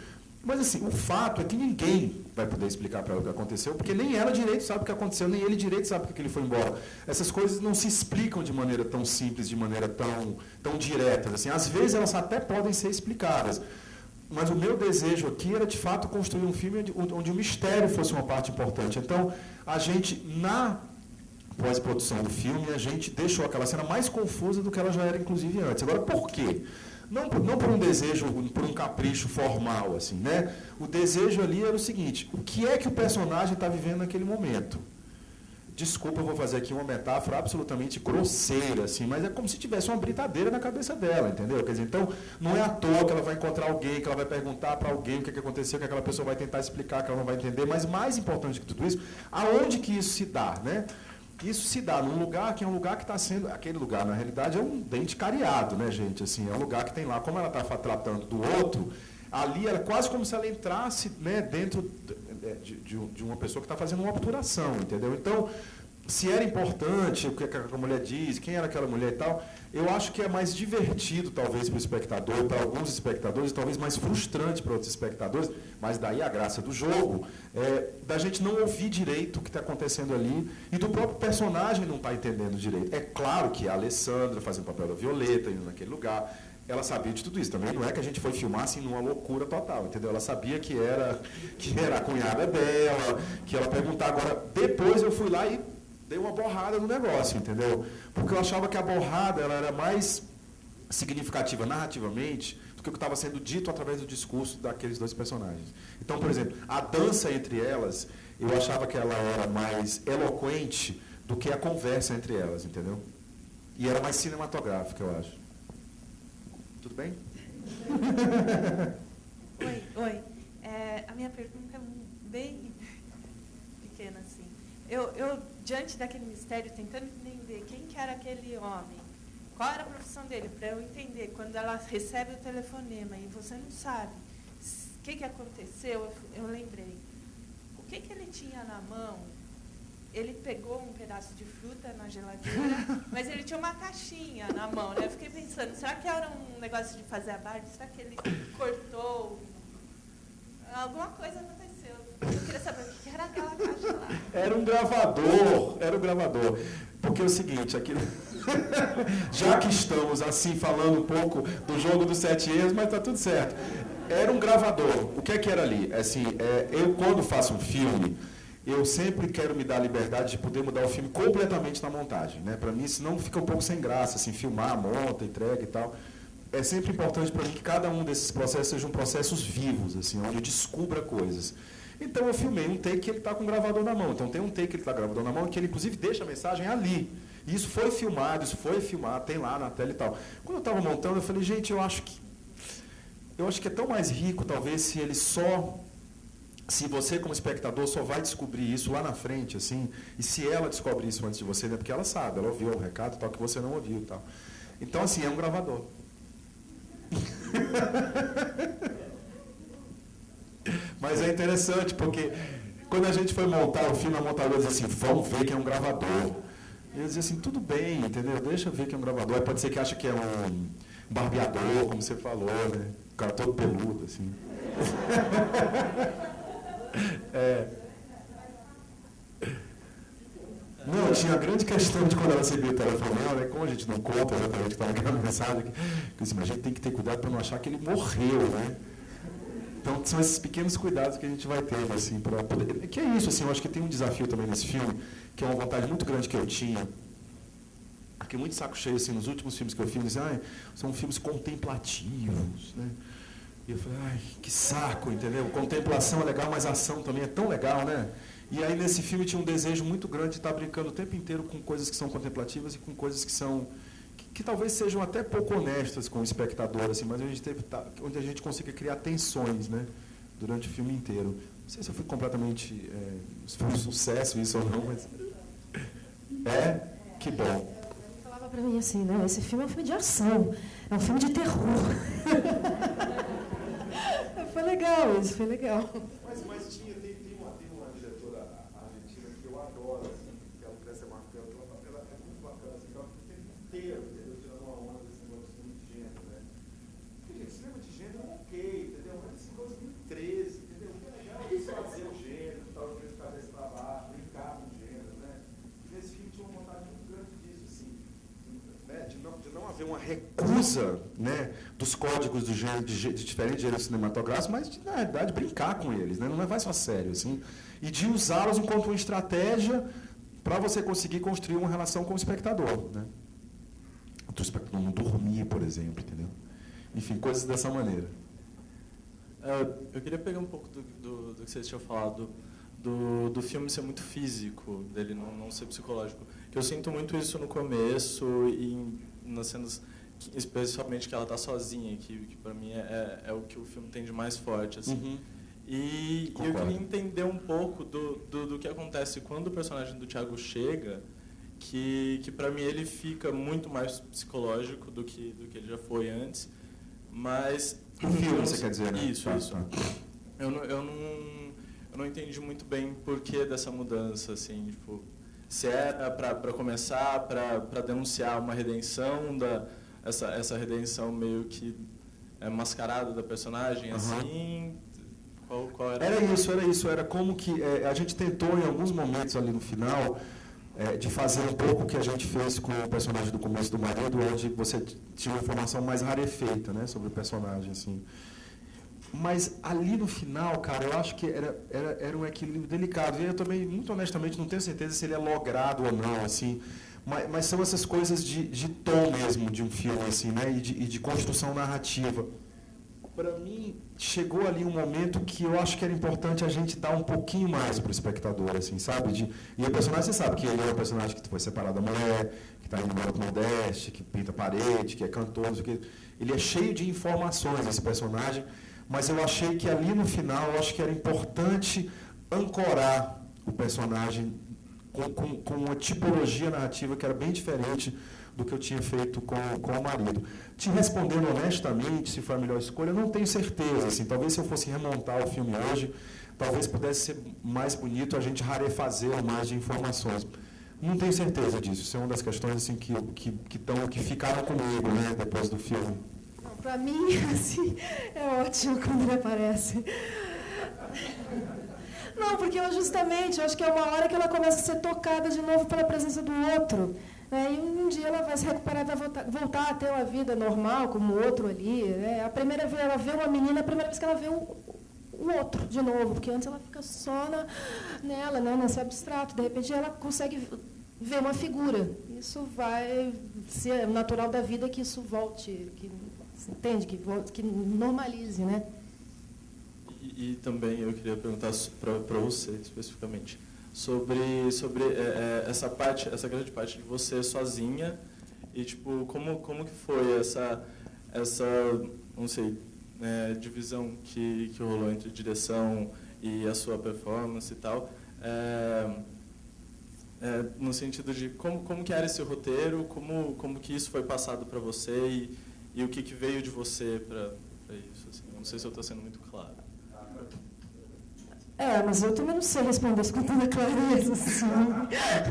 Mas, assim, o fato é que ninguém vai poder explicar para ela o que aconteceu, porque nem ela direito sabe o que aconteceu, nem ele direito sabe porque ele foi embora. Essas coisas não se explicam de maneira tão simples, de maneira tão direta. Assim. Às vezes elas até podem ser explicadas. Mas o meu desejo aqui era, de fato, construir um filme onde o mistério fosse uma parte importante. Então, a gente, na pós-produção do filme, a gente deixou aquela cena mais confusa do que ela já era, inclusive, antes. Agora, por quê? Não por um desejo, por um capricho formal, assim, né? O desejo ali era o seguinte, o que é que o personagem está vivendo naquele momento? Desculpa, eu vou fazer aqui uma metáfora absolutamente grosseira, assim, mas é como se tivesse uma britadeira na cabeça dela, entendeu? Quer dizer, então, não é à toa que ela vai encontrar alguém, que ela vai perguntar para alguém o que aconteceu, que aquela pessoa vai tentar explicar, que ela não vai entender, mas mais importante que tudo isso, aonde que isso se dá, né? Isso se dá num lugar que é um lugar que está sendo... Aquele lugar, na realidade, é um dente cariado, né, gente? Assim, é um lugar que tem lá, como ela está tratando do outro, ali era quase como se ela entrasse, né, dentro de uma pessoa que está fazendo uma obturação, entendeu? Então, se era importante o que a mulher diz, quem era aquela mulher e tal, eu acho que é mais divertido, talvez, para o espectador, para alguns espectadores, talvez mais frustrante para outros espectadores, mas daí a graça do jogo, da gente não ouvir direito o que está acontecendo ali e do próprio personagem não estar entendendo direito. É claro que a Alessandra fazendo o papel da Violeta, indo naquele lugar, ela sabia de tudo isso. Também não é que a gente foi filmar assim numa loucura total, entendeu? Ela sabia que era a cunhada dela, que ela perguntava. Agora, depois eu fui lá e dei uma borrada no negócio, entendeu? Porque eu achava que a borrada ela era mais significativa narrativamente do que o que estava sendo dito através do discurso daqueles dois personagens. Então, por exemplo, a dança entre elas, eu achava que ela era mais eloquente do que a conversa entre elas, entendeu? E era mais cinematográfica, eu acho. Tudo bem? Oi. A minha pergunta é bem pequena, assim. Eu, diante daquele mistério, tentando entender quem que era aquele homem, qual era a profissão dele, para eu entender, quando ela recebe o telefonema e você não sabe o que aconteceu, eu lembrei. O que ele tinha na mão? Ele pegou um pedaço de fruta na geladeira, mas ele tinha uma caixinha na mão, né? Eu fiquei pensando, será que era um negócio de fazer a Barbie? Será que ele cortou? Alguma coisa aconteceu. Eu queria saber o que era aquela caixa lá. Era um gravador. Porque é o seguinte, aquilo... já que estamos assim falando um pouco do jogo dos 7 erros, mas está tudo certo. Era um gravador. O que é que era ali? Assim, eu quando faço um filme, eu sempre quero me dar a liberdade de poder mudar o filme completamente na montagem, né? Para mim, senão fica um pouco sem graça, assim, filmar, monta, entrega e tal. É sempre importante para mim que cada um desses processos sejam processos vivos, assim, onde eu descubra coisas. Então eu filmei um take que ele está com o gravador na mão. Então tem um take que ele está com o gravador na mão que ele inclusive deixa a mensagem ali. E isso foi filmado, tem lá na tela e tal. Quando eu estava montando, eu falei, gente, eu acho que é tão mais rico, talvez, se você como espectador só vai descobrir isso lá na frente, assim, e se ela descobre isso antes de você, né? Porque ela sabe, ela ouviu o recado tal que você não ouviu e tal. Então, assim, é um gravador. Mas é interessante, porque quando a gente foi montar o filme, a montadora dizia assim, vamos ver que é um gravador. E eu dizia assim, tudo bem, entendeu? Deixa eu ver que é um gravador. Aí pode ser que acha que é um barbeador, como você falou, né? O cara todo peludo, assim. Não, tinha a grande questão de quando ela recebia o telefonema, né? Como a gente não conta exatamente que estava aquela mensagem, que assim, a gente tem que ter cuidado para não achar que ele morreu, né? Então, são esses pequenos cuidados que a gente vai ter, assim, para poder... Que é isso, assim, eu acho que tem um desafio também nesse filme, que é uma vontade muito grande que eu tinha, aqui muito saco cheio, assim, nos últimos filmes que eu fiz, são filmes contemplativos, né? E eu falei, que saco, entendeu? Contemplação é legal, mas a ação também é tão legal, né? E aí, nesse filme, tinha um desejo muito grande de estar brincando o tempo inteiro com coisas que são contemplativas e com coisas que são... que talvez sejam até pouco honestas com o espectador, assim, mas onde a gente consiga criar tensões, né, durante o filme inteiro. Não sei se eu fui completamente... se foi um sucesso isso ou não, mas... Que bom. Ele falava para mim assim, né, esse filme é um filme de ação, é um filme de terror. Foi legal, isso foi legal. Mas tem uma diretora argentina que eu adoro, assim, que é a Lucrécia Martel, ela é muito bacana, assim, ela tem o tempo inteiro, entendeu? Tirando uma onda desse negócio de cinema de gênero, né? Porque, gente, cinema de gênero é ok, entendeu? Mas esse negócio de 2013, entendeu? Que é legal fazer o gênero, tal, de vez cabeça para baixo, brincar com o gênero, né? E nesse filme tinha uma vontade muito grande disso, assim, né? De não haver uma recusa, né, dos códigos do gênero, de diferentes gêneros cinematográficos, mas, na realidade, brincar com eles, né? Não levar isso a sério, assim, e de usá-los enquanto uma estratégia para você conseguir construir uma relação com o espectador, né? O espectador não dormir, por exemplo, entendeu? Enfim, coisas dessa maneira. Eu queria pegar um pouco do que vocês tinham falado, do filme ser muito físico, dele não ser psicológico. Que eu sinto muito isso no começo e nas cenas, especialmente que ela está sozinha, que para mim é o que o filme tem de mais forte, assim. Uhum. E eu queria entender um pouco do que acontece quando o personagem do Thiago chega, que para mim ele fica muito mais psicológico do que ele já foi antes, mas... O filme, você quer dizer, né? Isso. Eu não entendi muito bem o porquê dessa mudança, assim, tipo, se era para começar, para denunciar uma redenção, essa redenção meio que mascarada da personagem, assim... Qual era? Era isso. Era como que a gente tentou, em alguns momentos ali no final, de fazer um pouco o que a gente fez com o personagem do começo do marido, onde você tinha uma informação mais rarefeita, né, sobre o personagem, assim. Mas ali no final, cara, eu acho que era um equilíbrio delicado. E eu também, muito honestamente, não tenho certeza se ele é logrado ou não, assim. Mas são essas coisas de tom mesmo de um filme, assim, né, e de construção narrativa. para mim, chegou ali um momento que eu acho que era importante a gente dar um pouquinho mais para o espectador, assim, sabe? E o personagem, você sabe que ele é um personagem que foi separado da mulher, que está indo embora para o Nordeste, que pinta parede, que é cantor, não sei o quê. Ele é cheio de informações, esse personagem, mas eu achei que ali no final, eu acho que era importante ancorar o personagem com uma tipologia narrativa que era bem diferente do que eu tinha feito com o marido. Te respondendo honestamente, se foi a melhor escolha, eu não tenho certeza. Assim, talvez se eu fosse remontar o filme hoje, talvez pudesse ser mais bonito, a gente rarefazer mais de informações. Não tenho certeza disso. Isso é uma das questões assim, que ficaram comigo, né, depois do filme. Para mim, assim, é ótimo quando ele aparece. Não, porque eu acho que é uma hora que ela começa a ser tocada de novo pela presença do outro. E um dia ela vai se recuperar, vai voltar a ter uma vida normal, como o outro ali. A primeira vez ela vê uma menina, a primeira vez que ela vê o outro de novo, porque antes ela fica só nela, né, nesse abstrato. De repente ela consegue ver uma figura. Isso vai ser natural da vida que isso volte, que, entende? Que normalize, né? E também eu queria perguntar para você especificamente sobre essa grande parte de você sozinha e tipo como que foi essa não sei, divisão que rolou entre direção e a sua performance e tal, no sentido de como que era esse roteiro, como que isso foi passado para você e o que veio de você para isso, assim. Não sei se eu estou sendo muito claro. Mas eu também não sei responder isso com toda clareza, assim.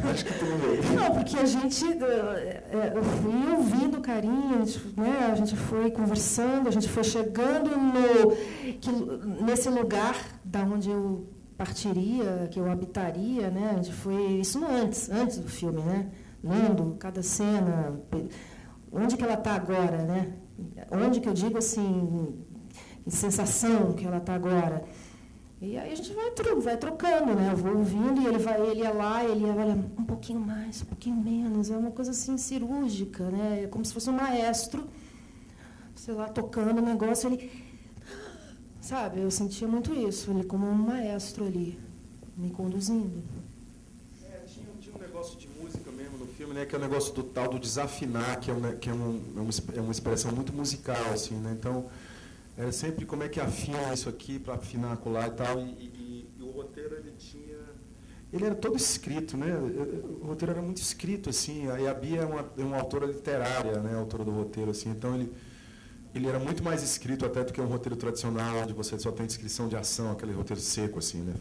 Acho que tudo. Não, porque a gente, eu fui ouvindo o carinho, a gente foi conversando, a gente foi chegando nesse lugar da onde eu partiria, que eu habitaria, né? A gente foi isso antes do filme, né? Lendo cada cena, onde que ela está agora, né? Onde que eu digo assim, que sensação que ela está agora. E aí a gente vai trocando, né? Eu vou ouvindo e ele ia lá, ele ia olha, um pouquinho mais, um pouquinho menos. É uma coisa assim cirúrgica, né? É como se fosse um maestro, sei lá, tocando o negócio. Ele, sabe? Eu sentia muito isso, ele como um maestro ali, me conduzindo. Tinha um negócio de música mesmo no filme, né? Que é o negócio do tal do desafinar, que é uma expressão muito musical, assim, né? Então era sempre como é que afina isso aqui para afinar acolá e tal. E o roteiro, ele era todo escrito, né? O roteiro era muito escrito, assim. A Bia é uma autora literária, né? Autora do roteiro, assim. Então, ele era muito mais escrito até do que um roteiro tradicional, onde você só tem descrição de ação, aquele roteiro seco, assim, né?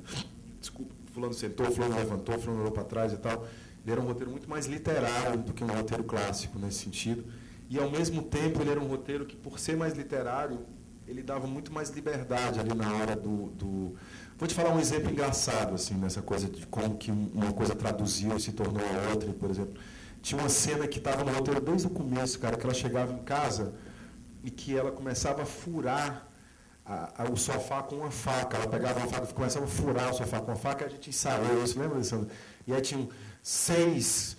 Desculpa, fulano sentou, fulano levantou, fulano olhou para trás e tal. Ele era um roteiro muito mais literário do que um roteiro clássico, nesse sentido. E, ao mesmo tempo, ele era um roteiro que, por ser mais literário, ele dava muito mais liberdade ali na hora do... Vou te falar um exemplo engraçado, assim, nessa coisa de como que uma coisa traduziu e se tornou a outra, por exemplo. Tinha uma cena que estava no roteiro desde o começo, cara, que ela chegava em casa e que ela começava a furar o sofá com uma faca. Ela pegava uma faca e começava a furar o sofá com uma faca, e a gente ensaiou isso, lembra, Alessandro? E aí tinham 6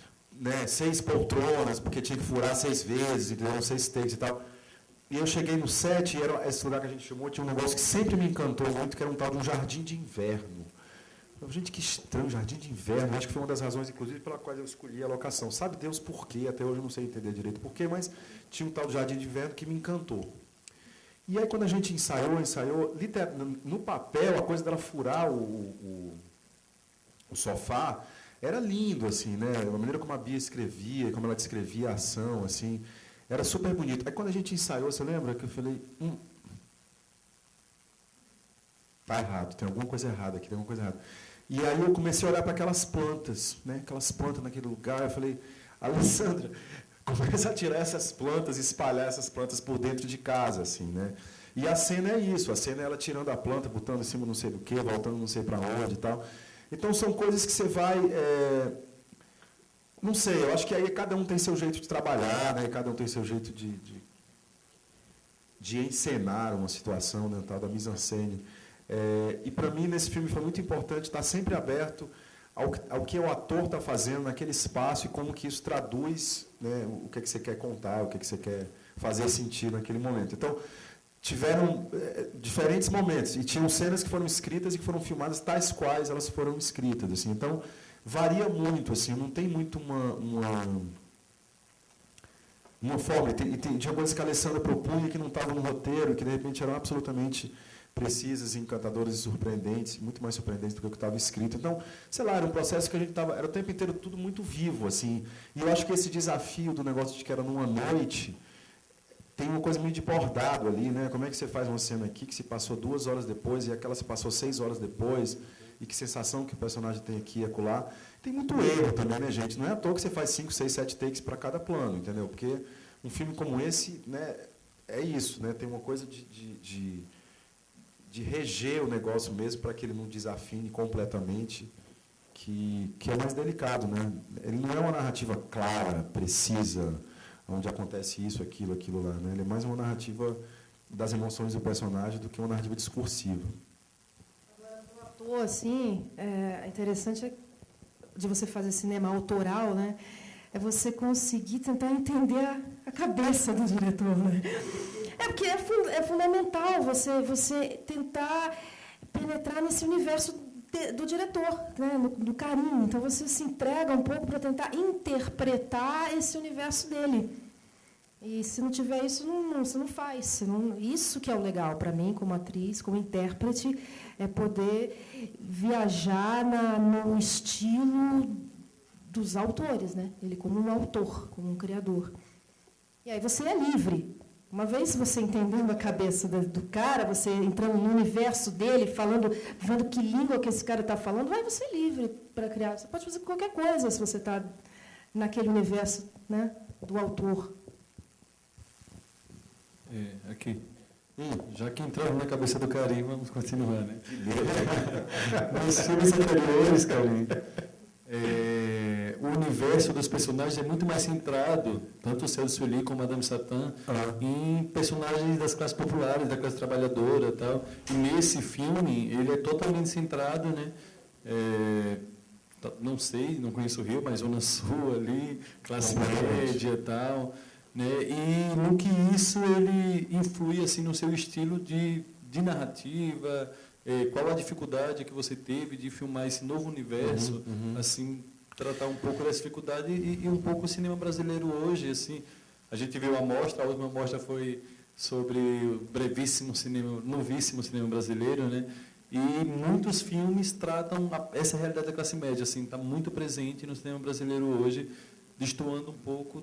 poltronas, porque tinha que furar 6 vezes, entendeu? 6 takes e tal. E eu cheguei no set, e era esse lugar que a gente chamou, tinha um negócio que sempre me encantou muito, que era um tal de um jardim de inverno. Eu falei, gente, que estranho, jardim de inverno. Acho que foi uma das razões, inclusive, pela qual eu escolhi a locação. Sabe Deus por quê? Até hoje eu não sei entender direito por quê, mas tinha um tal de jardim de inverno que me encantou. E aí, quando a gente ensaiou, no papel, a coisa dela furar o sofá era lindo, assim, né? A maneira como a Bia escrevia, como ela descrevia a ação, assim... Era super bonito. Aí, quando a gente ensaiou, você lembra que eu falei... Tá errado, tem alguma coisa errada aqui, tem alguma coisa errada. E aí eu comecei a olhar para aquelas plantas, né? Aquelas plantas naquele lugar. Eu falei, Alessandra, começa a tirar essas plantas, espalhar essas plantas por dentro de casa, assim, né? E a cena é isso. A cena é ela tirando a planta, botando em cima não sei do que, voltando não sei para onde e tal. Então, são coisas que você vai... Não sei, eu acho que aí cada um tem seu jeito de trabalhar, né? Cada um tem seu jeito de encenar uma situação, né? Tal da mise-en-scène. E, para mim, nesse filme foi muito importante estar sempre aberto ao que o ator está fazendo naquele espaço e como que isso traduz, né? O que é que você quer contar, o que é que você quer fazer sentir naquele momento. Então, tiveram diferentes momentos, e tinham cenas que foram escritas e que foram filmadas tais quais elas foram escritas. Assim. Então, varia muito, assim, não tem muito uma forma. E tinha coisas que a Alessandra propunha que não estavam no roteiro, que de repente eram absolutamente precisas, encantadoras e surpreendentes, muito mais surpreendentes do que o que estava escrito. Então, sei lá, era um processo que a gente estava, era o tempo inteiro tudo muito vivo, assim. E eu acho que esse desafio do negócio de que era numa noite tem uma coisa meio de bordado ali, né? Como é que você faz uma cena aqui que se passou 2 horas depois e aquela se passou 6 horas depois, e que sensação que o personagem tem aqui e acolá. Tem muito erro também, né, gente? Não é à toa que você faz 5, 6, 7 takes para cada plano, entendeu? Porque um filme como esse, né, é isso, né? Tem uma coisa de reger o negócio mesmo para que ele não desafine completamente, que é mais delicado, né? Ele não é uma narrativa clara, precisa, onde acontece isso, aquilo lá, né? Ele é mais uma narrativa das emoções do personagem do que uma narrativa discursiva. Agora, do ator, assim, é interessante de você fazer cinema autoral, né? É você conseguir tentar entender a cabeça do diretor, né? É porque é fundamental você tentar penetrar nesse universo do diretor, né? do carinho. Então, você se entrega um pouco para tentar interpretar esse universo dele. E, se não tiver isso, você não faz. Isso que é o legal para mim, como atriz, como intérprete, é poder viajar no estilo dos autores, né? Ele como um autor, como um criador. E aí você é livre. Uma vez você entendendo a cabeça do cara, você entrando no universo dele, vendo que língua que esse cara está falando, vai você é livre para criar. Você pode fazer qualquer coisa se você está naquele universo, né, do autor. Aqui. Já que entramos na cabeça do Karim, vamos continuar, né? Nos filmes anteriores, Karim, o universo dos personagens é muito mais centrado, tanto o Céu de Sully como Madame Satã, em personagens das classes populares, da classe trabalhadora e tal. E nesse filme, ele é totalmente centrado, né? Não sei, não conheço o Rio, mas Zona Sul ali, classe média e tal. Né? E no que isso ele influi assim, no seu estilo de narrativa, qual a dificuldade que você teve de filmar esse novo universo, assim, tratar um pouco dessa dificuldade e um pouco o cinema brasileiro hoje, assim. A gente viu a última mostra foi sobre o brevíssimo cinema, novíssimo cinema brasileiro, né? E muitos filmes tratam essa realidade da classe média, assim, está muito presente no cinema brasileiro hoje, destoando um pouco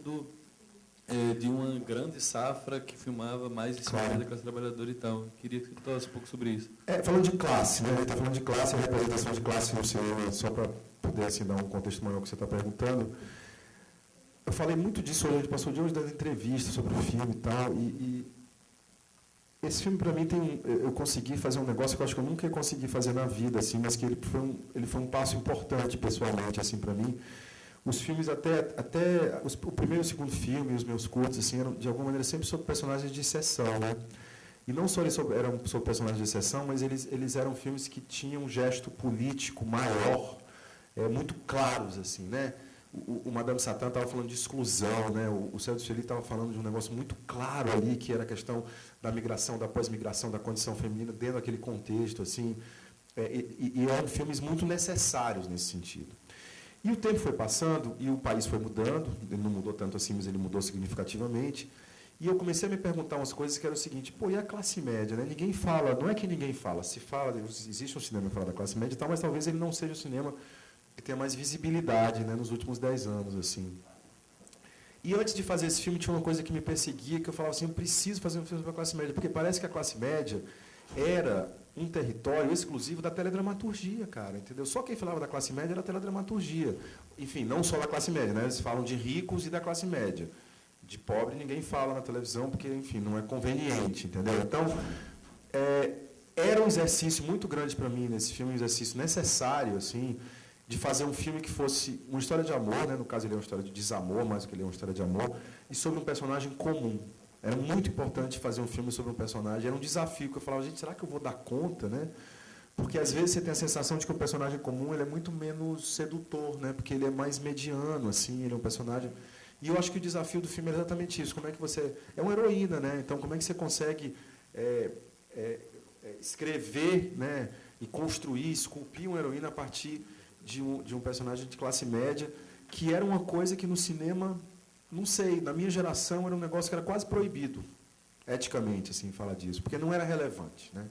de uma grande safra que filmava mais esse da classe trabalhadora e tal. Queria que você falasse um pouco sobre isso. Falando de classe, né? Está falando de classe, a representação de classe no cinema, só para poder assim, dar um contexto maior que você está perguntando. Eu falei muito disso hoje, a gente passou de hoje das entrevistas sobre o filme e tal, e esse filme, para mim, eu consegui fazer um negócio que eu acho que eu nunca ia conseguir fazer na vida, assim, mas que ele foi um passo importante, pessoalmente, assim, para mim. Os filmes, o primeiro e o segundo filme, os meus curtos, assim, eram, de alguma maneira, sempre sobre personagens de exceção, né? E não só eles eram sobre personagens de exceção, mas eles eram filmes que tinham um gesto político maior, muito claros, assim, né? O Madame Satã estava falando de exclusão, né? O Céu de Sully estava falando de um negócio muito claro ali, que era a questão da migração, da pós-migração, da condição feminina, dentro daquele contexto, assim. E eram filmes muito necessários nesse sentido. E o tempo foi passando e o país foi mudando, ele não mudou tanto assim, mas ele mudou significativamente. E eu comecei a me perguntar umas coisas que eram o seguinte, e a classe média, né? Ninguém fala, não é que ninguém fala, se fala, existe um cinema que fala da classe média e tal, mas talvez ele não seja o cinema que tenha mais visibilidade, né, nos últimos 10 anos, assim. E antes de fazer esse filme tinha uma coisa que me perseguia, que eu falava assim, eu preciso fazer um filme para a classe média, porque parece que a classe média era um território exclusivo da teledramaturgia, cara, entendeu? Só quem falava da classe média era a teledramaturgia. Enfim, não só da classe média, né? Eles falam de ricos e da classe média. De pobre ninguém fala na televisão, porque, enfim, não é conveniente, entendeu? Então, era um exercício muito grande para mim nesse filme, um exercício necessário, assim, de fazer um filme que fosse uma história de amor, né? No caso ele é uma história de desamor, mais do que ele é uma história de amor, e sobre um personagem comum. Era muito importante fazer um filme sobre um personagem, era um desafio, que eu falava, gente, será que eu vou dar conta, né? Porque às vezes você tem a sensação de que o personagem comum ele é muito menos sedutor, né? Porque ele é mais mediano, assim, ele é um personagem... E eu acho que o desafio do filme é exatamente isso, como é que você... É uma heroína, né? Então, como é que você consegue escrever, né, e construir, esculpir uma heroína a partir de um personagem de classe média, que era uma coisa que no cinema, não sei, na minha geração era um negócio que era quase proibido, eticamente, assim, falar disso, porque não era relevante, né?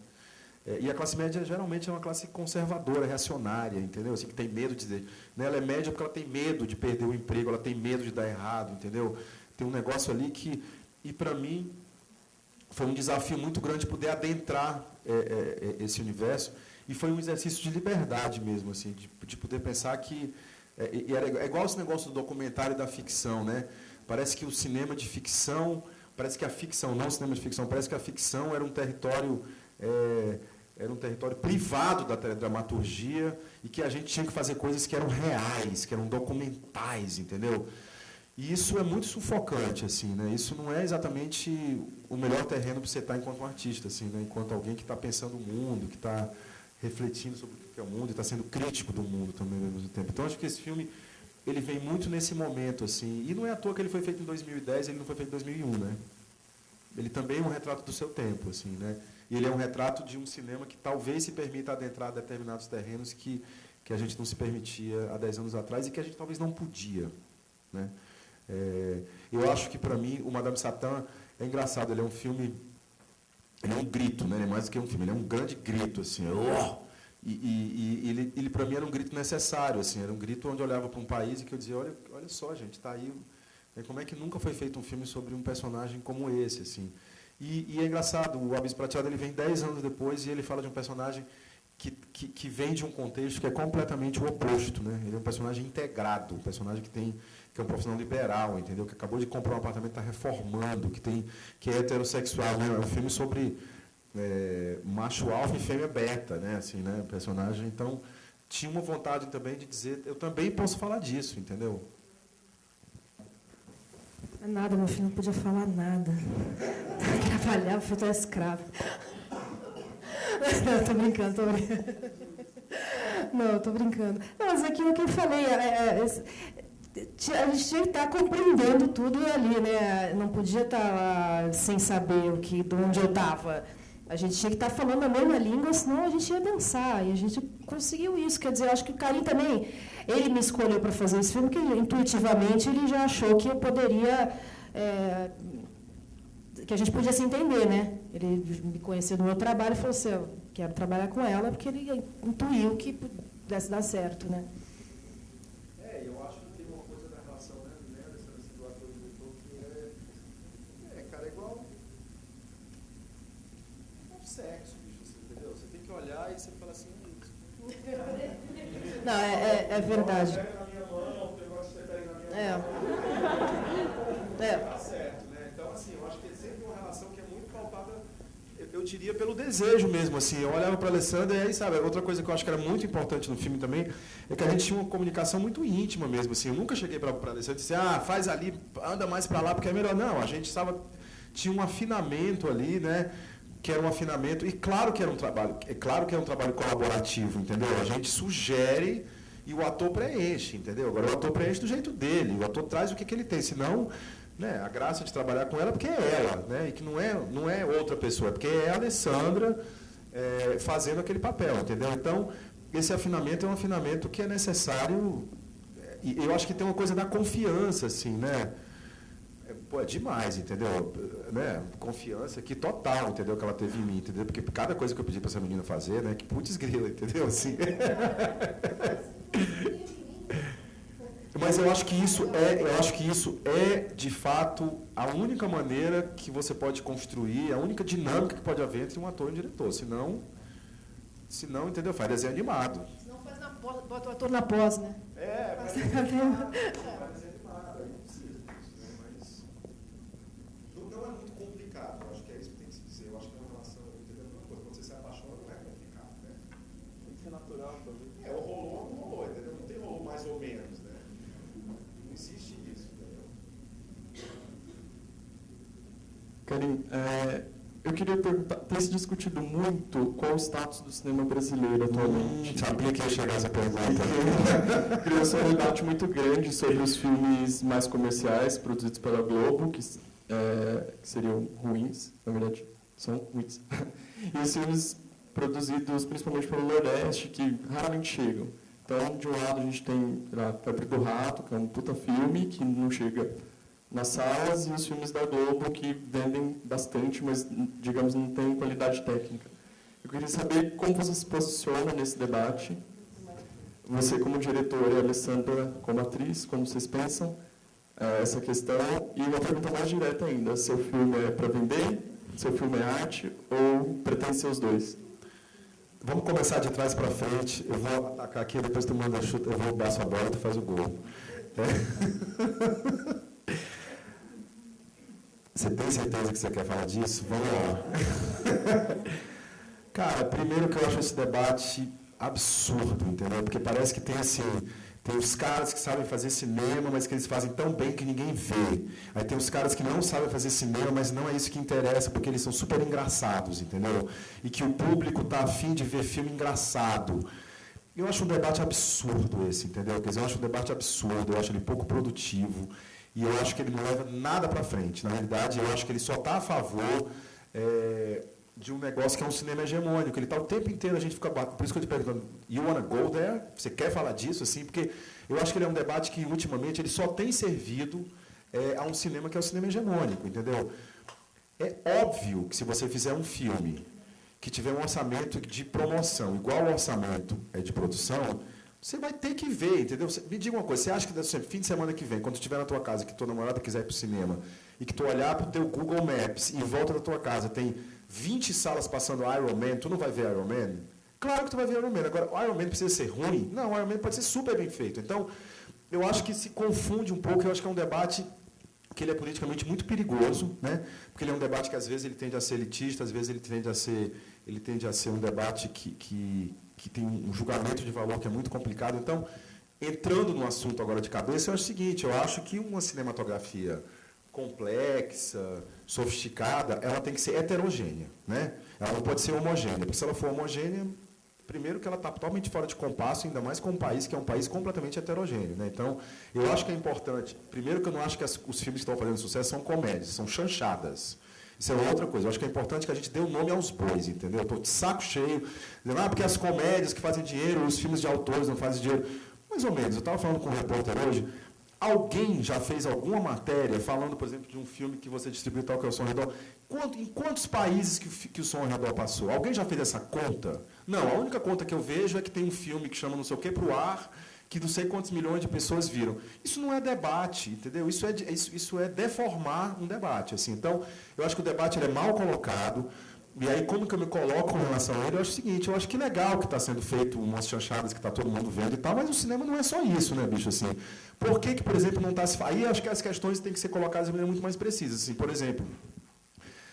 E a classe média geralmente é uma classe conservadora, reacionária, entendeu? Assim, que tem medo de dizer, né? Ela é média porque ela tem medo de perder o emprego, ela tem medo de dar errado, entendeu? Tem um negócio ali que, e para mim, foi um desafio muito grande poder adentrar esse universo, e foi um exercício de liberdade mesmo, assim, de poder pensar que é igual esse negócio do documentário e da ficção, né? Parece que o cinema de ficção, parece que a ficção, não o cinema de ficção, parece que a ficção era um território privado da dramaturgia, e que a gente tinha que fazer coisas que eram reais, que eram documentais, entendeu? E isso é muito sufocante, assim, né? Isso não é exatamente o melhor terreno para você estar enquanto um artista, assim, né? Enquanto alguém que está pensando o mundo, que está refletindo sobre o que é o mundo e está sendo crítico do mundo também ao mesmo tempo. Então, acho que esse filme ele vem muito nesse momento, assim, e não é à toa que ele foi feito em 2010, ele não foi feito em 2001, né? Ele também é um retrato do seu tempo, assim, né? E ele é um retrato de um cinema que talvez se permita adentrar determinados terrenos que a gente não se permitia há 10 anos atrás e que a gente talvez não podia, né? Eu acho que, para mim, o Madame Satã é engraçado. Ele é um filme, ele é um grito, né? Ele é mais do que um filme, ele é um grande grito, assim. E ele para mim, era um grito necessário, assim. Era um grito onde eu olhava para um país e que eu dizia, olha só, gente, está aí. Como é que nunca foi feito um filme sobre um personagem como esse, assim? E é engraçado, o Abismo Prateado ele vem 10 anos depois e ele fala de um personagem que vem de um contexto que é completamente o oposto, né? Ele é um personagem integrado, um personagem que é um profissional liberal, entendeu? Que acabou de comprar um apartamento, está reformando, que é heterossexual, né? É um filme sobre macho alfa e fêmea beta, né? Assim, né? O personagem, então, tinha uma vontade também de dizer, eu também posso falar disso, entendeu? Nada, meu filho não podia falar nada. Trabalhava, eu era escravo. Não, estou brincando, estou brincando. Não, estou brincando. Não, mas aquilo que eu falei, a gente tinha que estar compreendendo tudo ali, né? Não podia estar lá sem saber de onde eu estava. A gente tinha que estar falando a mesma língua, senão a gente ia dançar. E a gente conseguiu isso. Quer dizer, eu acho que o Karim também, ele me escolheu para fazer esse filme, porque intuitivamente ele já achou que eu poderia... que a gente podia se entender, né? Ele me conheceu do meu trabalho e falou assim, eu quero trabalhar com ela, porque ele intuiu que pudesse dar certo, né? Eu acho que tem uma coisa da relação, né, do ator e do diretor, que cara, é igual ao sexo, bicho, entendeu? Você tem que olhar e você fala assim, não, é verdade. Pega na minha mão, o negócio você pega na minha mão. Tá certo, né? Então, assim, eu acho que é sempre uma relação que é muito pautada, eu diria, pelo desejo mesmo, assim. Eu olhava para a Alessandra e aí, sabe, outra coisa que eu acho que era muito importante no filme também é que a gente tinha uma comunicação muito íntima mesmo, assim. Eu nunca cheguei para a Alessandra e disse, faz ali, anda mais para lá porque é melhor. Não, a gente tinha um afinamento ali, né? Que era um afinamento, e claro que era um trabalho colaborativo, entendeu? A gente sugere e o ator preenche, entendeu? Agora o ator preenche do jeito dele, o ator traz o que ele tem, senão, né, a graça de trabalhar com ela é porque é ela, né? E que não é outra pessoa, é porque é a Alessandra fazendo aquele papel, entendeu? Então, esse afinamento é um afinamento que é necessário, e eu acho que tem uma coisa da confiança, assim, né? Pô, é demais, entendeu? Né? Confiança que total, entendeu? Que ela teve em mim, entendeu? Porque cada coisa que eu pedi para essa menina fazer, né? Que putz grila, entendeu? Assim. Mas eu acho que isso é, de fato, a única maneira que você pode construir, a única dinâmica que pode haver entre um ator e um diretor. Senão entendeu? Faz desenho animado. Senão bota o ator na pós, né? Faz desenho animado. Karim, eu queria perguntar, tem se discutido muito qual o status do cinema brasileiro atualmente? Sabia que ia chegar essa pergunta. Criou-se um debate muito grande sobre os filmes mais comerciais produzidos pela Globo, que seriam ruins, na verdade, São muitos. E os filmes produzidos principalmente pelo Nordeste, que raramente chegam. Então, de um lado, a gente tem a Febre do Rato, que é um puta filme, que não chega nas salas, e os filmes da Globo, que vendem bastante, mas, digamos, não tem qualidade técnica. Eu queria saber como você se posiciona nesse debate. Você, como diretora, e a Alessandra, como atriz, como vocês pensam essa questão? E uma pergunta mais direta ainda: seu filme é para vender? Seu filme é arte? Ou pretende ser os dois? Vamos começar de trás para frente. Eu vou atacar aqui, depois tu manda chuta, eu vou dar sua bola e tu faz o gol. Você tem certeza que você quer falar disso? Vamos lá. Cara, primeiro que eu acho esse debate absurdo, entendeu? Porque parece que tem assim, tem os caras que sabem fazer cinema, mas que eles fazem tão bem que ninguém vê. Aí tem os caras que não sabem fazer cinema, mas não é isso que interessa, porque eles são super engraçados, entendeu? E que o público está afim de ver filme engraçado. Eu acho um debate absurdo esse, entendeu? Quer dizer, eu acho um debate absurdo, eu acho ele pouco produtivo, e eu acho que ele não leva nada para frente. Na realidade, eu acho que ele só está a favor de um negócio que é um cinema hegemônico. Ele está o tempo inteiro, a gente fica... Por isso que eu te pergunto, you wanna go there? Você quer falar disso? Assim, porque eu acho que ele é um debate que, ultimamente, ele só tem servido a um cinema que é o cinema hegemônico, entendeu? É óbvio que se você fizer um filme que tiver um orçamento de promoção igual ao orçamento de produção, você vai ter que ver, entendeu? Me diga uma coisa, você acha que fim de semana que vem, quando tu estiver na tua casa, que tua namorada quiser ir para o cinema, e que tu olhar para o teu Google Maps e em volta da tua casa tem 20 salas passando Iron Man, tu não vai ver Iron Man? Claro que tu vai ver Iron Man. Agora, o Iron Man precisa ser ruim? Não, o Iron Man pode ser super bem feito. Então, eu acho que se confunde um pouco, eu acho que é um debate que ele é politicamente muito perigoso, né? Porque ele é um debate que, às vezes, ele tende a ser elitista, às vezes ele tende a ser um debate que tem um julgamento de valor que é muito complicado. Então, entrando no assunto agora de cabeça, eu acho o seguinte, eu acho que uma cinematografia complexa, sofisticada, ela tem que ser heterogênea, né? Ela não pode ser homogênea, porque se ela for homogênea, primeiro que ela está totalmente fora de compasso, ainda mais com um país que é um país completamente heterogêneo, né? Então, eu acho que é importante, primeiro que eu não acho que os filmes que estão fazendo sucesso são comédias, são chanchadas. Isso é outra coisa. Eu acho que é importante que a gente dê o nome aos bois, entendeu? Eu estou de saco cheio, dizendo, porque as comédias que fazem dinheiro, os filmes de autores não fazem dinheiro. Mais ou menos. Eu estava falando com um repórter hoje, alguém já fez alguma matéria falando, por exemplo, de um filme que você distribuiu tal, que é o Som ao Redor? Em quantos países que o Som ao Redor passou? Alguém já fez essa conta? Não, a única conta que eu vejo é que tem um filme que chama não sei o quê para o ar, que não sei quantos milhões de pessoas viram. Isso não é debate, entendeu? Isso é deformar um debate. Assim. Então, eu acho que o debate ele é mal colocado. E aí, como que eu me coloco em relação a ele? Eu acho o seguinte, eu acho que legal que está sendo feito umas chanchadas que está todo mundo vendo e tal, mas o cinema não é só isso, né, bicho? Assim, por que, por exemplo, não está se... Aí acho que as questões têm que ser colocadas de maneira muito mais precisa. Assim, por exemplo,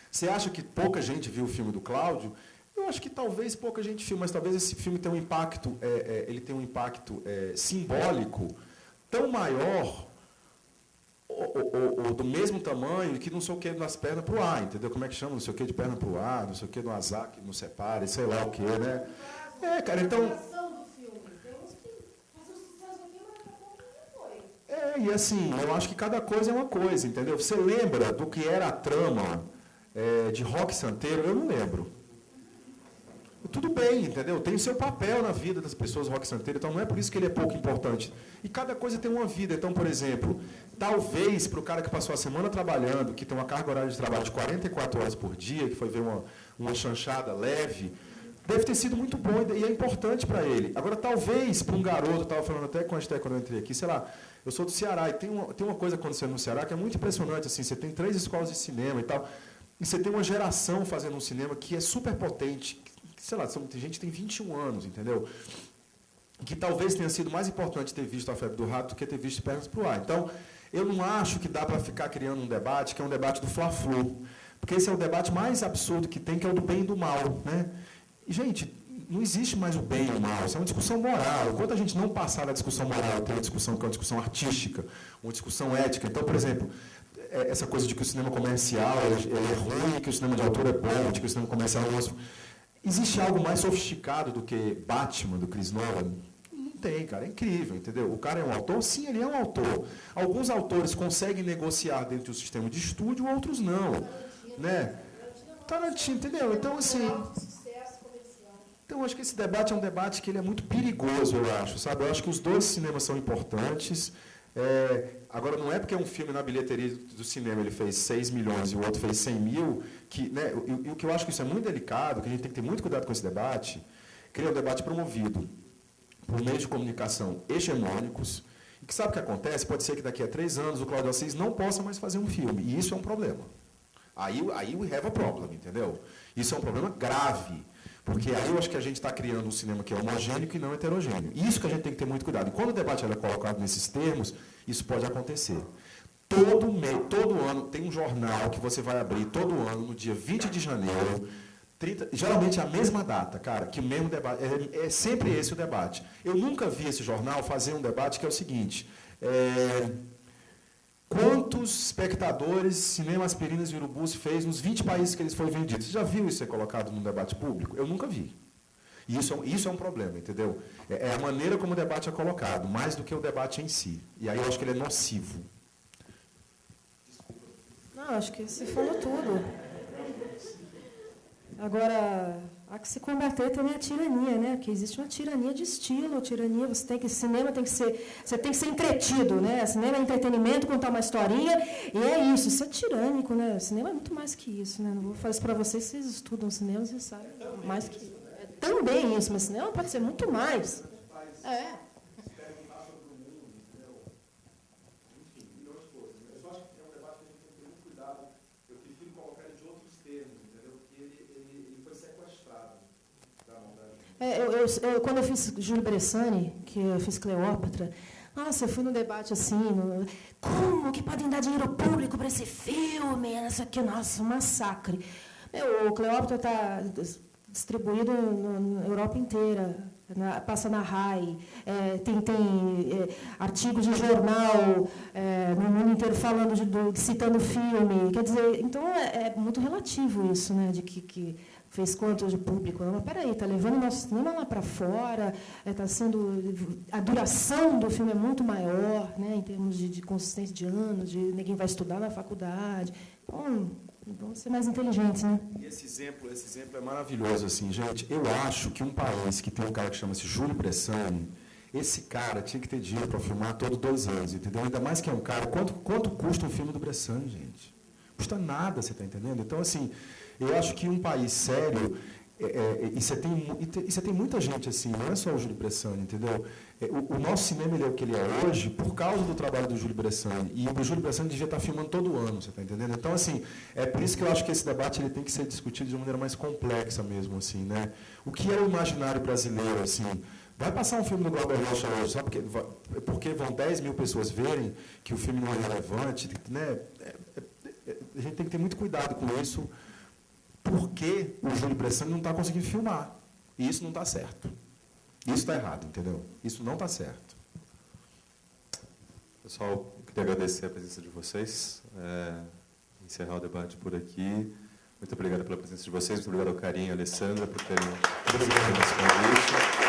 você acha que pouca gente viu o filme do Cláudio? Eu acho que talvez pouca gente viu, mas talvez esse filme tenha um impacto, ele tem um impacto simbólico tão maior ou do mesmo tamanho que não sei o que das pernas para o ar, entendeu? Como é que chama? Não sei o que de perna para o ar, não sei o que do azar que não separe, sei lá o que, né? Cara, então... E assim, eu acho que cada coisa é uma coisa, entendeu? Você lembra do que era a trama de Rock Santeiro? Eu não lembro. Tudo bem, entendeu? Tem o seu papel na vida das pessoas, Rock Santeiro, então não é por isso que ele é pouco importante. E cada coisa tem uma vida. Então, por exemplo, talvez para o cara que passou a semana trabalhando, que tem uma carga horária de trabalho de 44 horas por dia, que foi ver uma chanchada leve, deve ter sido muito bom e é importante para ele. Agora, talvez para um garoto, eu estava falando até com a Esté quando eu entrei aqui, sei lá, eu sou do Ceará e tem uma coisa acontecendo no Ceará que é muito impressionante. Assim, você tem 3 escolas de cinema e tal, e você tem uma geração fazendo um cinema que é super potente, sei lá, tem gente que tem 21 anos, entendeu? Que talvez tenha sido mais importante ter visto A Febre do Rato do que ter visto Pernas para o Ar. Então, eu não acho que dá para ficar criando um debate que é um debate do Fla-Flu, porque esse é o debate mais absurdo que tem, que é o do bem e do mal, né? E, gente, não existe mais o bem e o mal, isso é uma discussão moral. Enquanto a gente não passar da discussão moral, tem uma discussão que é uma discussão artística, uma discussão ética. Então, por exemplo, essa coisa de que o cinema comercial ele é ruim, que o cinema de autor é bom, de que o cinema comercial é nosso... Existe algo mais sofisticado do que Batman, do Chris Nolan? Não tem, cara. É incrível, entendeu? O cara é um autor? Sim, ele é um autor. Alguns autores conseguem negociar dentro do sistema de estúdio, outros não. Né? Tarantino, entendeu? Então, assim... Então, eu acho que esse debate é um debate que ele é muito perigoso, eu acho, sabe? Eu acho que os dois cinemas são importantes. Agora, não é porque um filme na bilheteria do cinema ele fez 6 milhões e o outro fez 100 mil, que, né, e o que eu acho que isso é muito delicado, que a gente tem que ter muito cuidado com esse debate, cria um debate promovido por meios de comunicação hegemônicos, e que sabe o que acontece? Pode ser que daqui a 3 anos o Cláudio Assis não possa mais fazer um filme, e isso é um problema. Aí we have a problem, entendeu? Isso é um problema grave, porque aí eu acho que a gente está criando um cinema que é homogêneo e não heterogêneo. Isso que a gente tem que ter muito cuidado. E quando o debate é colocado nesses termos, isso pode acontecer. Todo ano tem um jornal que você vai abrir, todo ano, no dia 20 de janeiro, geralmente é a mesma data, cara, que o mesmo debate, é sempre esse o debate. Eu nunca vi esse jornal fazer um debate que é o seguinte, quantos espectadores Cinema Aspirinas e Urubus fez nos 20 países que eles foram vendidos? Você já viu isso ser colocado no debate público? Eu nunca vi. E isso é um problema, entendeu? É a maneira como o debate é colocado, mais do que o debate em si. E aí eu acho que ele é nocivo. Não, acho que você falou tudo. Agora, há que se combater também a tirania, né? Porque existe uma tirania de estilo, tirania, cinema tem que ser, você tem que ser entretido, né? Cinema é entretenimento, contar uma historinha, e é isso, isso é tirânico, né? Cinema é muito mais que isso, né? Não vou falar isso para vocês, vocês estudam cinema, vocês sabem mais que isso. É também isso, mas cinema pode ser muito mais. Quando eu fiz Júlio Bressani, que eu fiz Cleópatra, nossa, eu fui no debate assim, como que podem dar dinheiro público para esse filme? Isso aqui, nossa, um massacre. O Cleópatra está distribuído na Europa inteira, passa na RAI, tem artigos de jornal no mundo inteiro falando, citando citando filme. Quer dizer, então é muito relativo isso, né, de que fez quanto de público? Não, mas peraí, está levando o nosso cinema lá para fora, a duração do filme é muito maior, né, em termos de consistência de anos, ninguém vai estudar na faculdade. Então, vamos ser mais inteligentes, né? E esse exemplo é maravilhoso, assim, gente. Eu acho que um país que tem um cara que chama-se Júlio Bressani, esse cara tinha que ter dinheiro para filmar todo 2 anos, entendeu? Ainda mais que é um cara... Quanto custa um filme do Bressani, gente? Custa nada, você está entendendo? Então, assim, eu acho que um país sério... E você tem muita gente assim, não é só o Júlio Bressani, entendeu? O nosso cinema ele é o que ele é hoje por causa do trabalho do Júlio Bressani. E o Júlio Bressani devia estar filmando todo ano, você está entendendo? Então, assim, é por isso que eu acho que esse debate ele tem que ser discutido de uma maneira mais complexa mesmo, assim, né? O que é o imaginário brasileiro, assim? Vai passar um filme do Glauber Rocha hoje, sabe? Porque vão 10 mil pessoas verem que o filme não é relevante, né? A gente tem que ter muito cuidado com isso, porque o Júlio Bressani não está conseguindo filmar. E isso não está certo. Isso está errado, entendeu? Isso não está certo. Pessoal, eu queria agradecer a presença de vocês, encerrar o debate por aqui. Muito obrigado pela presença de vocês, muito obrigado ao Karim e à Alessandra por terem aceito esse convite.